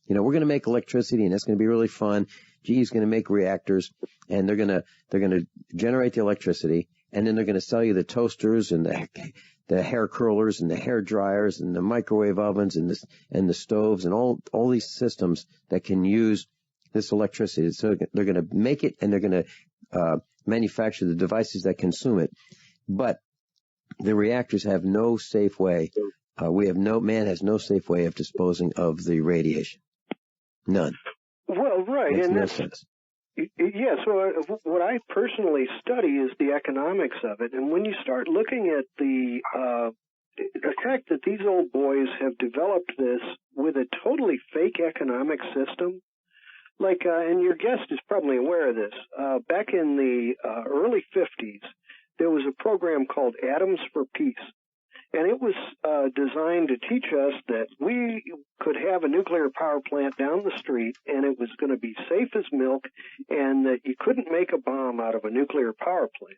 You know, we're going to make electricity and it's going to be really fun. GE is going to make reactors and they're going to generate the electricity, and then they're going to sell you the toasters and the hair curlers and the hair dryers and the microwave ovens and the stoves and all these systems that can use this electricity. So they're going to make it and they're going to manufacture the devices that consume it. But the reactors have no safe way. Man has no safe way of disposing of the radiation. None. Well, right. Makes and no that's, sense. Yeah, so what I personally study is the economics of it. And when you start looking at the fact that these old boys have developed this with a totally fake economic system, like, and your guest is probably aware of this, back in the early 50s, there was a program called Atoms for Peace. And it was designed to teach us that we could have a nuclear power plant down the street and it was going to be safe as milk and that you couldn't make a bomb out of a nuclear power plant.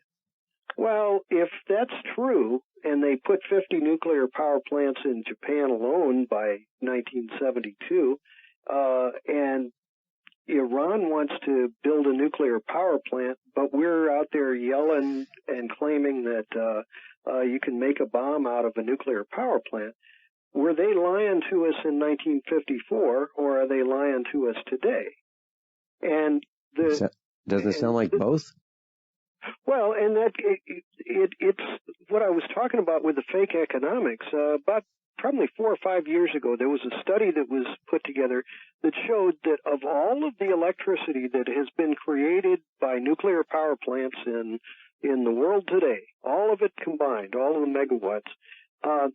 Well, if that's true, and they put 50 nuclear power plants in Japan alone by 1972, and Iran wants to build a nuclear power plant, but we're out there yelling and claiming that you can make a bomb out of a nuclear power plant. Were they lying to us in 1954, or are they lying to us today? And doesn't it sound like both? Well, and that it's what I was talking about with the fake economics. About probably 4 or 5 years ago, there was a study that was put together that showed that of all of the electricity that has been created by nuclear power plants in the world today, all of it combined, all of the megawatts,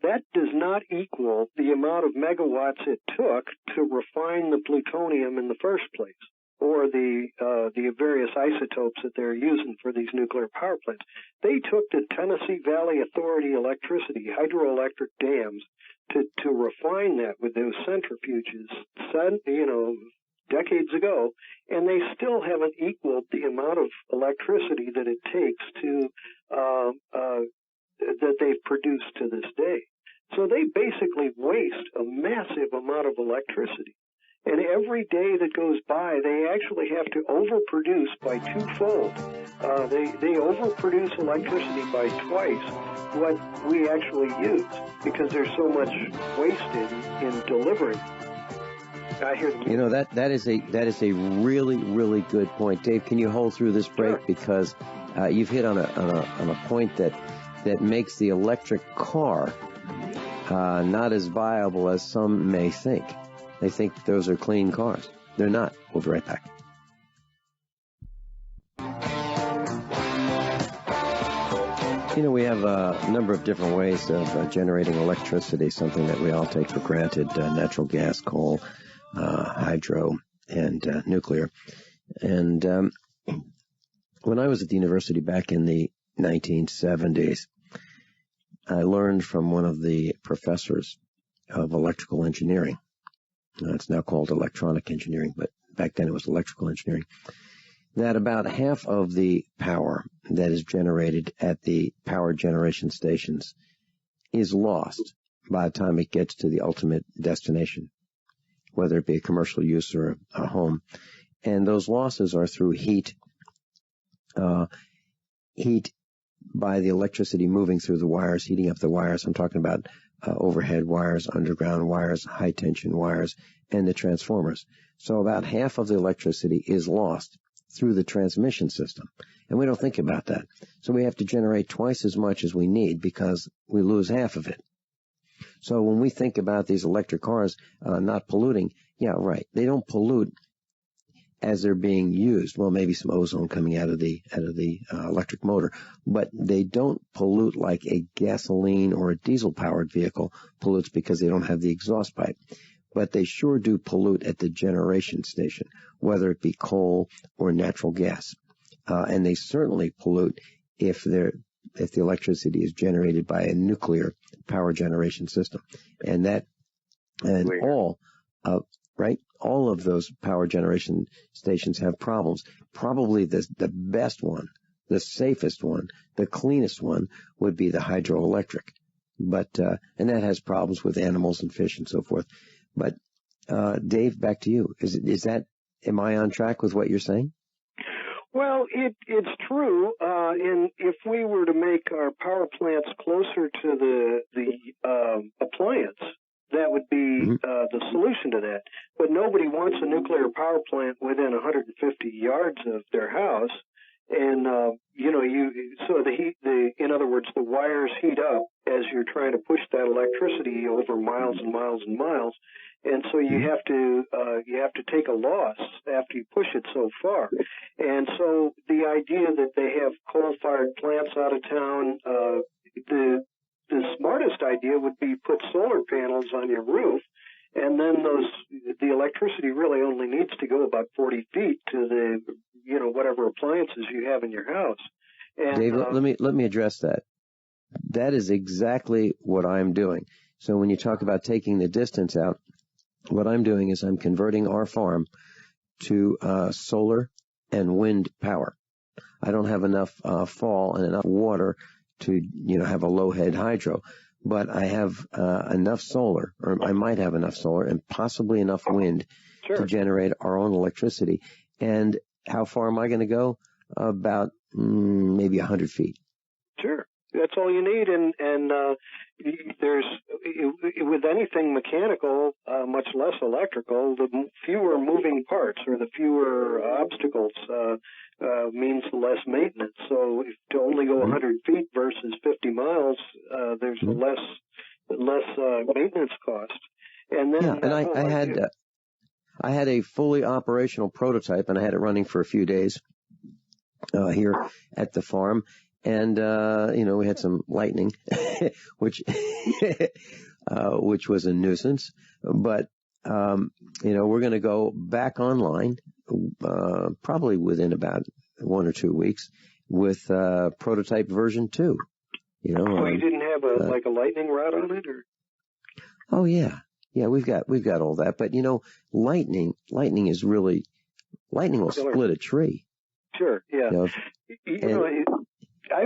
that does not equal the amount of megawatts it took to refine the plutonium in the first place, or the various isotopes that they're using for these nuclear power plants. They took the Tennessee Valley Authority electricity, hydroelectric dams, to refine that with those centrifuges, decades ago, and they still haven't equaled the amount of electricity that it takes to that they've produced to this day. So they basically waste a massive amount of electricity. And every day that goes by, they actually have to overproduce by twofold. They overproduce electricity by twice what we actually use because there's so much wasted in delivering. I hear them. You know, that is a really, really good point, Dave. Can you hold through this break? Sure. Because you've hit on a point that makes the electric car not as viable as some may think. They think those are clean cars. They're not. We'll be right back. You know, we have a number of different ways of generating electricity, something that we all take for granted, natural gas, coal, hydro, and nuclear. And when I was at the university back in the 1970s, I learned from one of the professors of electrical engineering. It's now called electronic engineering, but back then it was electrical engineering, that about half of the power that is generated at the power generation stations is lost by the time it gets to the ultimate destination, whether it be a commercial use or a home. And those losses are through heat by the electricity moving through the wires, heating up the wires. I'm talking about overhead wires, underground wires, high-tension wires, and the transformers. So about half of the electricity is lost through the transmission system. And we don't think about that. So we have to generate twice as much as we need because we lose half of it. So when we think about these electric cars not polluting, yeah, right, they don't pollute as they're being used. Well, maybe some ozone coming out of the electric motor, but they don't pollute like a gasoline or a diesel-powered vehicle pollutes because they don't have the exhaust pipe. But they sure do pollute at the generation station, whether it be coal or natural gas. And they certainly pollute if the electricity is generated by a nuclear power generation system. All of those power generation stations have problems. Probably the best one, the safest one, the cleanest one would be the hydroelectric. But, and that has problems with animals and fish and so forth. But, Dave, back to you. Am I on track with what you're saying? Well, it's true. And if we were to make our power plants closer to the appliance, that would be the solution to that. But nobody wants a nuclear power plant within 150 yards of their house. And, in other words, the wires heat up as you're trying to push that electricity over miles and miles and miles. And so you have to take a loss after you push it so far. And so the idea that they have coal-fired plants out of town, the smartest idea would be put solar panels on your roof, and then the electricity really only needs to go about 40 feet to the, whatever appliances you have in your house. And, Dave, let me address that. That is exactly what I'm doing. So when you talk about taking the distance out, what I'm doing is I'm converting our farm to solar and wind power. I don't have enough fall and enough water to have a low head hydro, but I have enough solar, or I might have enough solar and possibly enough wind to generate our own electricity. And how far am I going to go? About maybe 100 feet. Sure. That's all you need, and there's with anything mechanical, much less electrical, the fewer moving parts or the fewer obstacles means less maintenance. So if to only go 100 feet versus 50 miles, there's less maintenance cost. And then I had a fully operational prototype, and I had it running for a few days here at the farm. And, we had some lightning, which was a nuisance. But, we're going to go back online, probably within about 1 or 2 weeks with, prototype version 2. You didn't have a lightning rod on it, or? Oh, yeah. Yeah, we've got all that. But, lightning will split a tree. Sure, yeah. I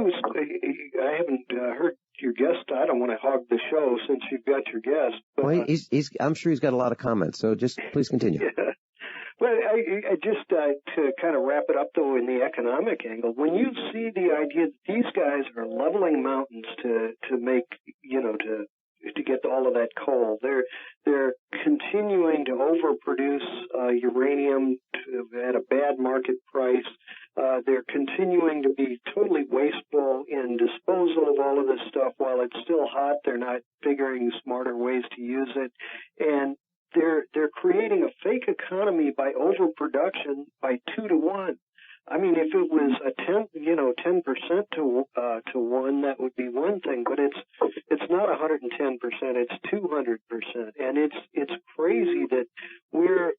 haven't heard your guest. I don't want to hog the show since you've got your guest. But, well, I'm sure he's got a lot of comments, so just please continue. Yeah. Well, I just to kind of wrap it up, though, in the economic angle, when you see the idea that these guys are leveling mountains to make, to get all of that coal, they're continuing to overproduce uranium at a bad market price. They're continuing to be totally wasteful in disposal of all of this stuff. While it's still hot, they're not figuring smarter ways to use it. And they're creating a fake economy by overproduction by 2 to 1. I mean, if it was a 10% to 1, that would be one thing, but it's not 110%, it's 200%. And it's crazy that we're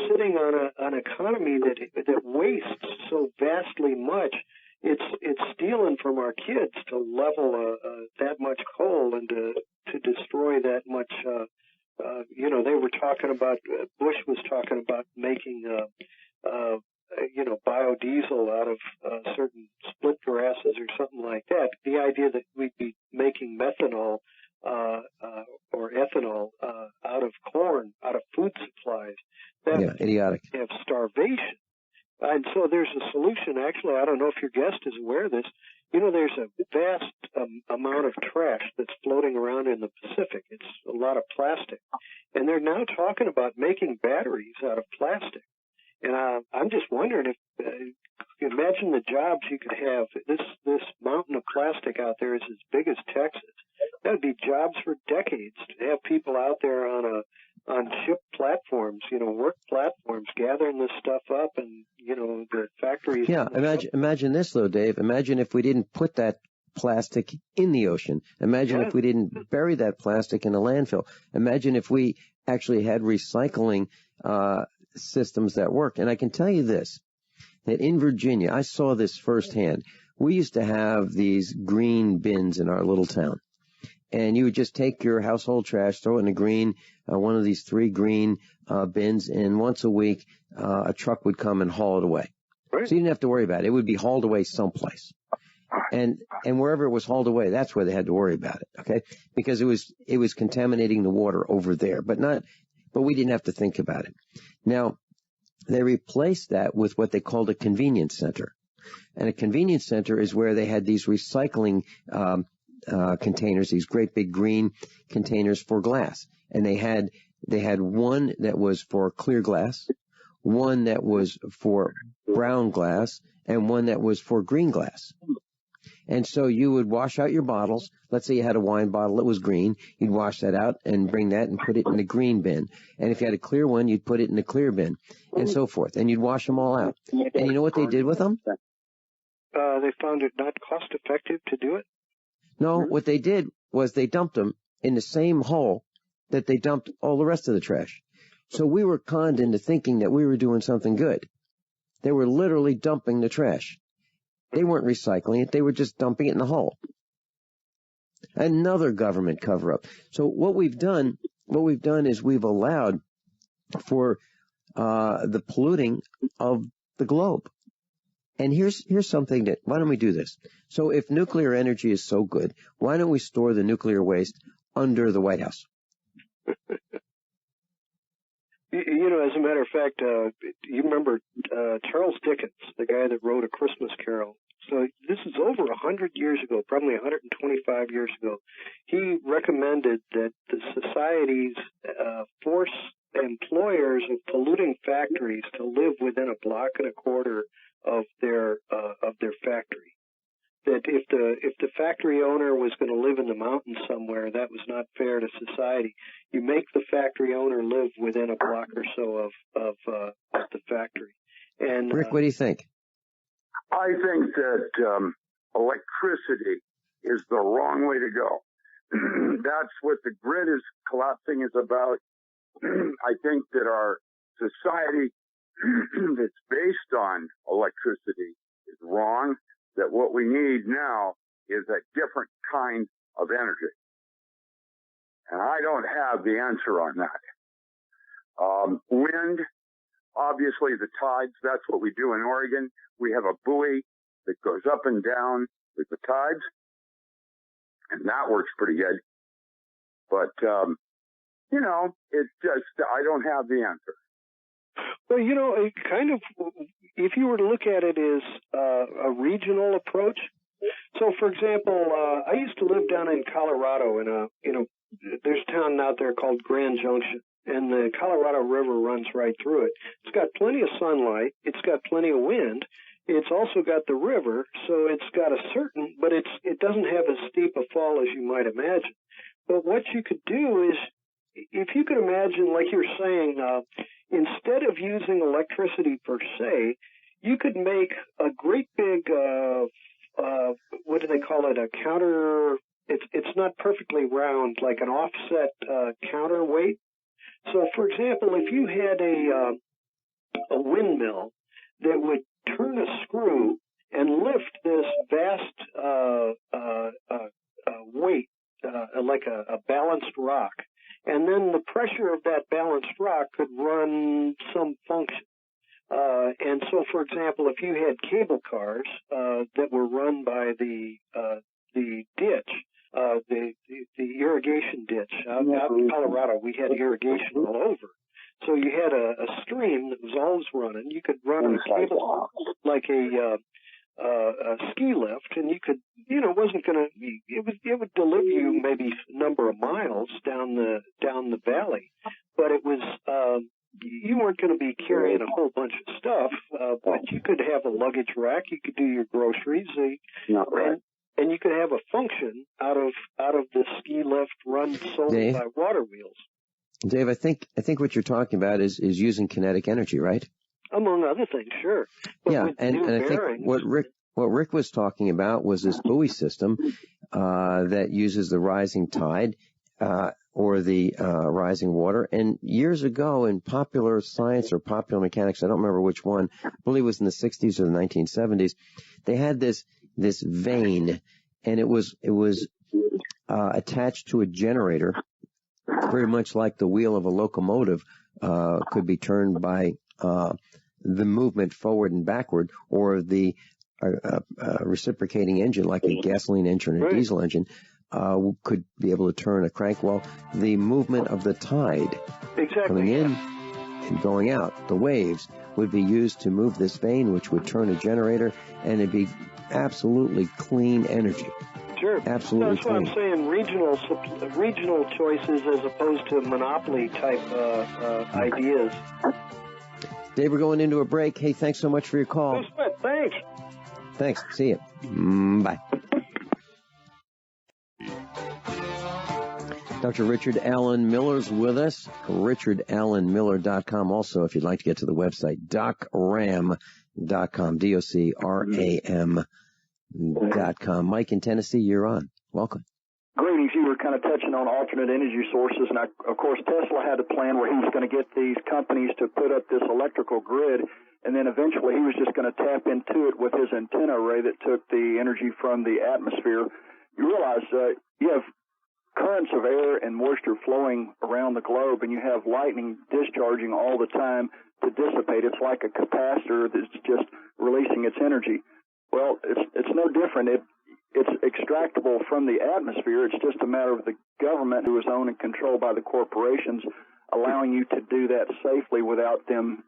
sitting on an economy that wastes so vastly much. It's stealing from our kids to level that much coal and to destroy that much. They were talking about, Bush was talking about making biodiesel out of certain split grasses or something like that. The idea that we'd be making methanol or ethanol out of corn, out of food supplies, idiotic. Have starvation. And so there's a solution. Actually, I don't know if your guest is aware of this. There's a vast amount of trash that's floating around in the Pacific. It's a lot of plastic. And they're now talking about making batteries out of plastic. And I'm just wondering if, imagine the jobs you could have. This mountain of plastic out there is as big as Texas. That would be jobs for decades to have people out there on ship platforms, work platforms, gathering this stuff up, and the factories. Yeah, imagine this though, Dave. Imagine if we didn't put that plastic in the ocean. Imagine if we didn't bury that plastic in a landfill. Imagine if we actually had recycling systems that work. And I can tell you this, that in Virginia, I saw this firsthand. We used to have these green bins in our little town. And you would just take your household trash, throw it in a green, one of these 3 green bins, and once a week a truck would come and haul it away. Right. So you didn't have to worry about it. It would be hauled away someplace. And wherever it was hauled away, that's where they had to worry about it, okay? Because it was contaminating the water over there, but we didn't have to think about it. Now, they replaced that with what they called a convenience center. And a convenience center is where they had these recycling containers, these great big green containers for glass. And they had one that was for clear glass, one that was for brown glass, and one that was for green glass. And so you would wash out your bottles. Let's say you had a wine bottle that was green. You'd wash that out and bring that and put it in the green bin. And if you had a clear one, you'd put it in the clear bin, and so forth. And you'd wash them all out. And you know what they did with them? They found it not cost effective to do it? No, what they did was they dumped them in the same hole that they dumped all the rest of the trash. So we were conned into thinking that we were doing something good. They were literally dumping the trash. They weren't recycling it. They were just dumping it in the hole. Another government cover-up. So what we've done is we've allowed for the polluting of the globe. And here's something why don't we do this? So if nuclear energy is so good, why don't we store the nuclear waste under the White House? As a matter of fact, you remember Charles Dickens, the guy that wrote A Christmas Carol. So this is over 100 years ago, probably 125 years ago. He recommended that the societies force employers of polluting factories to live within a block and a quarter of their factory. That if the factory owner was going to live in the mountains somewhere, that was not fair to society. You make the factory owner live within a block or so of the factory. And Rick, what do you think? I think that electricity is the wrong way to go. That's what the grid is collapsing is about. I think that our society that's based on electricity is wrong, that what we need now is a different kind of energy. And I don't have the answer on that. Wind, obviously the tides, that's what we do in Oregon. We have a buoy that goes up and down with the tides, and that works pretty good. But, it's just, I don't have the answer. Well, it kind of, if you were to look at it as a regional approach. So, for example, I used to live down in Colorado, and there's a town out there called Grand Junction, and the Colorado River runs right through it. It's got plenty of sunlight. It's got plenty of wind. It's also got the river, so it's got but it doesn't have as steep a fall as you might imagine. But what you could do is, if you could imagine, like you're saying, instead of using electricity per se, you could make a great big, what do they call it, a counter, it's not perfectly round, like an offset counterweight. So, for example, if you had a windmill that would turn a screw and lift this vast weight, like a balanced rock, and then the pressure of that balanced rock could run some function. And so, for example, if you had cable cars that were run by the ditch, the irrigation ditch out in Colorado, we had irrigation all over. So you had a stream that was always running. You could run a cable like a ski lift, and you could, it wasn't going to, it would deliver you maybe a number of miles down the valley, but it was you weren't going to be carrying a whole bunch of stuff, but you could have a luggage rack. You could do your groceries, and you could have a function out of the ski lift run solely by water wheels. Dave, I think what you're talking about is using kinetic energy, right? Among other things, sure. But yeah, and I think what Rick was talking about was this buoy system that uses the rising tide or the rising water. And years ago in popular science or popular mechanics, I don't remember which one, I believe it was in the 60s or the 1970s, they had this vane, and it was attached to a generator, very much like the wheel of a locomotive could be turned by the movement forward and backward, or the reciprocating engine, like a gasoline engine or a diesel engine, could be able to turn a crank. Well, the movement of the tide coming in and going out, the waves, would be used to move this vane, which would turn a generator, and it'd be absolutely clean energy. Sure. Absolutely. That's what I'm saying, regional choices as opposed to monopoly type ideas. Dave, we're going into a break. Hey, thanks so much for your call. Thanks. Thanks. See you. Bye. Dr. Richard Allen Miller's with us, richardallenmiller.com. Also, if you'd like to get to the website, DocRAM.com, DocRAM.com. Mike in Tennessee, you're on. Welcome. Greetings. You were kind of touching on alternate energy sources, and of course, Tesla had a plan where he was going to get these companies to put up this electrical grid, and then eventually he was just going to tap into it with his antenna array that took the energy from the atmosphere. You realize you have currents of air and moisture flowing around the globe, and you have lightning discharging all the time to dissipate. It's like a capacitor that's just releasing its energy. Well, it's no different. It's extractable from the atmosphere. It's just a matter of the government, who is owned and controlled by the corporations, allowing you to do that safely without them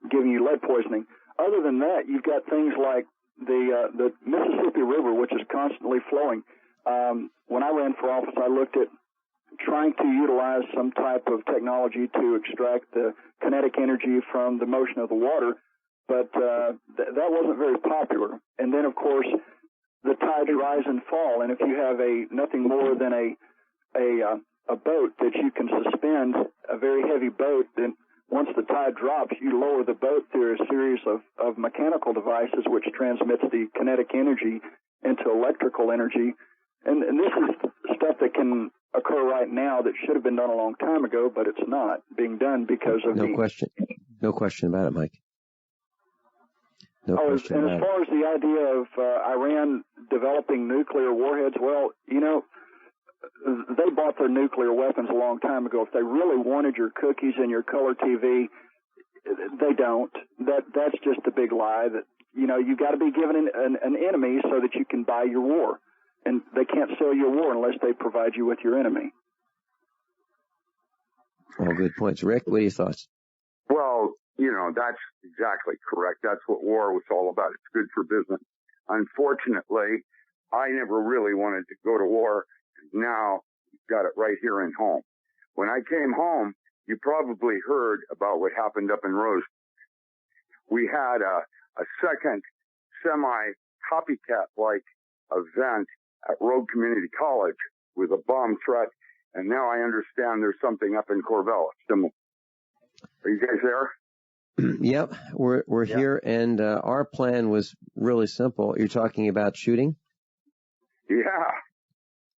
giving you lead poisoning. Other than that, you've got things like the Mississippi River, which is constantly flowing. When I ran for office, I looked at trying to utilize some type of technology to extract the kinetic energy from the motion of the water, but that wasn't very popular. And then, of course, the tides rise and fall, and if you have nothing more than a boat that you can suspend, a very heavy boat, then once the tide drops, you lower the boat through a series of mechanical devices which transmits the kinetic energy into electrical energy. And this is stuff that can occur right now that should have been done a long time ago, but it's not being done because of No question about it, Mike. As far as the idea of Iran developing nuclear warheads, well, they bought their nuclear weapons a long time ago. If they really wanted your cookies and your color TV, they don't. That's just a big lie. That you got to be given an enemy so that you can buy your war, and they can't sell you a war unless they provide you with your enemy. All good points, Rick. What are your thoughts? Well, that's exactly correct. That's what war was all about. It's good for business. Unfortunately, I never really wanted to go to war. Now we've got it right here in home. When I came home, you probably heard about what happened up in Rose. We had a second semi-copycat-like event at Road Community College with a bomb threat, and now I understand there's something up in Corvallis. Are you guys there? Yep, we're here, and our plan was really simple. You're talking about shooting? Yeah.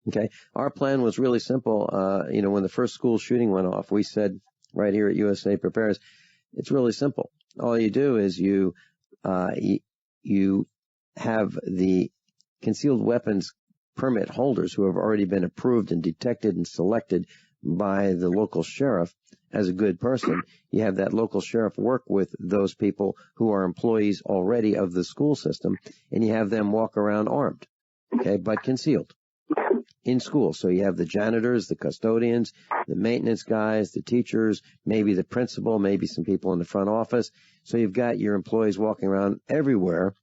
Okay. Our plan was really simple. When the first school shooting went off, we said right here at USA Prepares, it's really simple. All you do is you have the concealed weapons permit holders who have already been approved and detected and selected by the local sheriff as a good person. You have that local sheriff work with those people who are employees already of the school system, and you have them walk around armed, okay, but concealed in school. So you have the janitors, the custodians, the maintenance guys, the teachers, maybe the principal, maybe some people in the front office. So you've got your employees walking around everywhere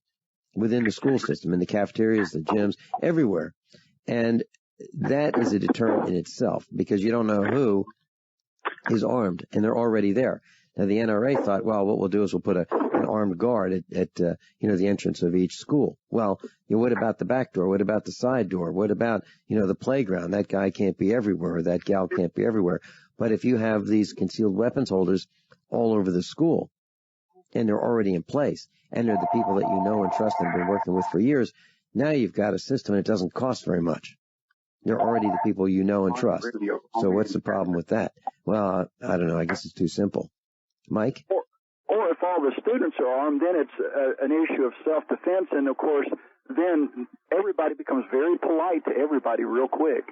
within the school system, in the cafeterias, the gyms, everywhere. And that is a deterrent in itself, because you don't know who is armed, and they're already there. Now, the NRA thought, well, what we'll do is we'll put an armed guard at the entrance of each school. Well, what about the back door? What about the side door? What about, the playground? That guy can't be everywhere, or that gal can't be everywhere. But if you have these concealed weapons holders all over the school, and they're already in place, and they're the people that you know and trust and been working with for years, now you've got a system and it doesn't cost very much. They're already the people you know and trust. So what's the problem with that? Well, I don't know. I guess it's too simple. Mike? Or if all the students are armed, then it's an issue of self-defense, and of course, then everybody becomes very polite to everybody real quick.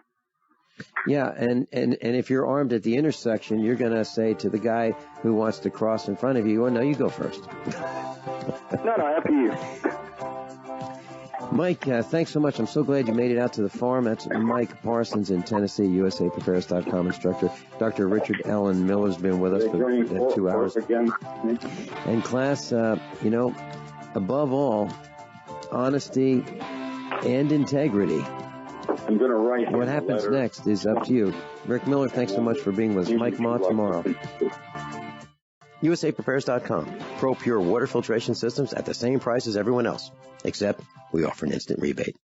Yeah, and if you're armed at the intersection, you're going to say to the guy who wants to cross in front of you, well, no, you go first. No, after you. Mike, thanks so much. I'm so glad you made it out to the farm. That's Mike Parsons in Tennessee, USAPreparedness.com instructor. Dr. Richard Allen Miller's been with us for 2 hours. And class, above all, honesty and integrity. I'm going to write what happens next is up to you. Rick Miller, thanks so much for being with us. Mike Ma tomorrow. USAPreparedness.com. Pro Pure water filtration systems at the same price as everyone else, except we offer an instant rebate.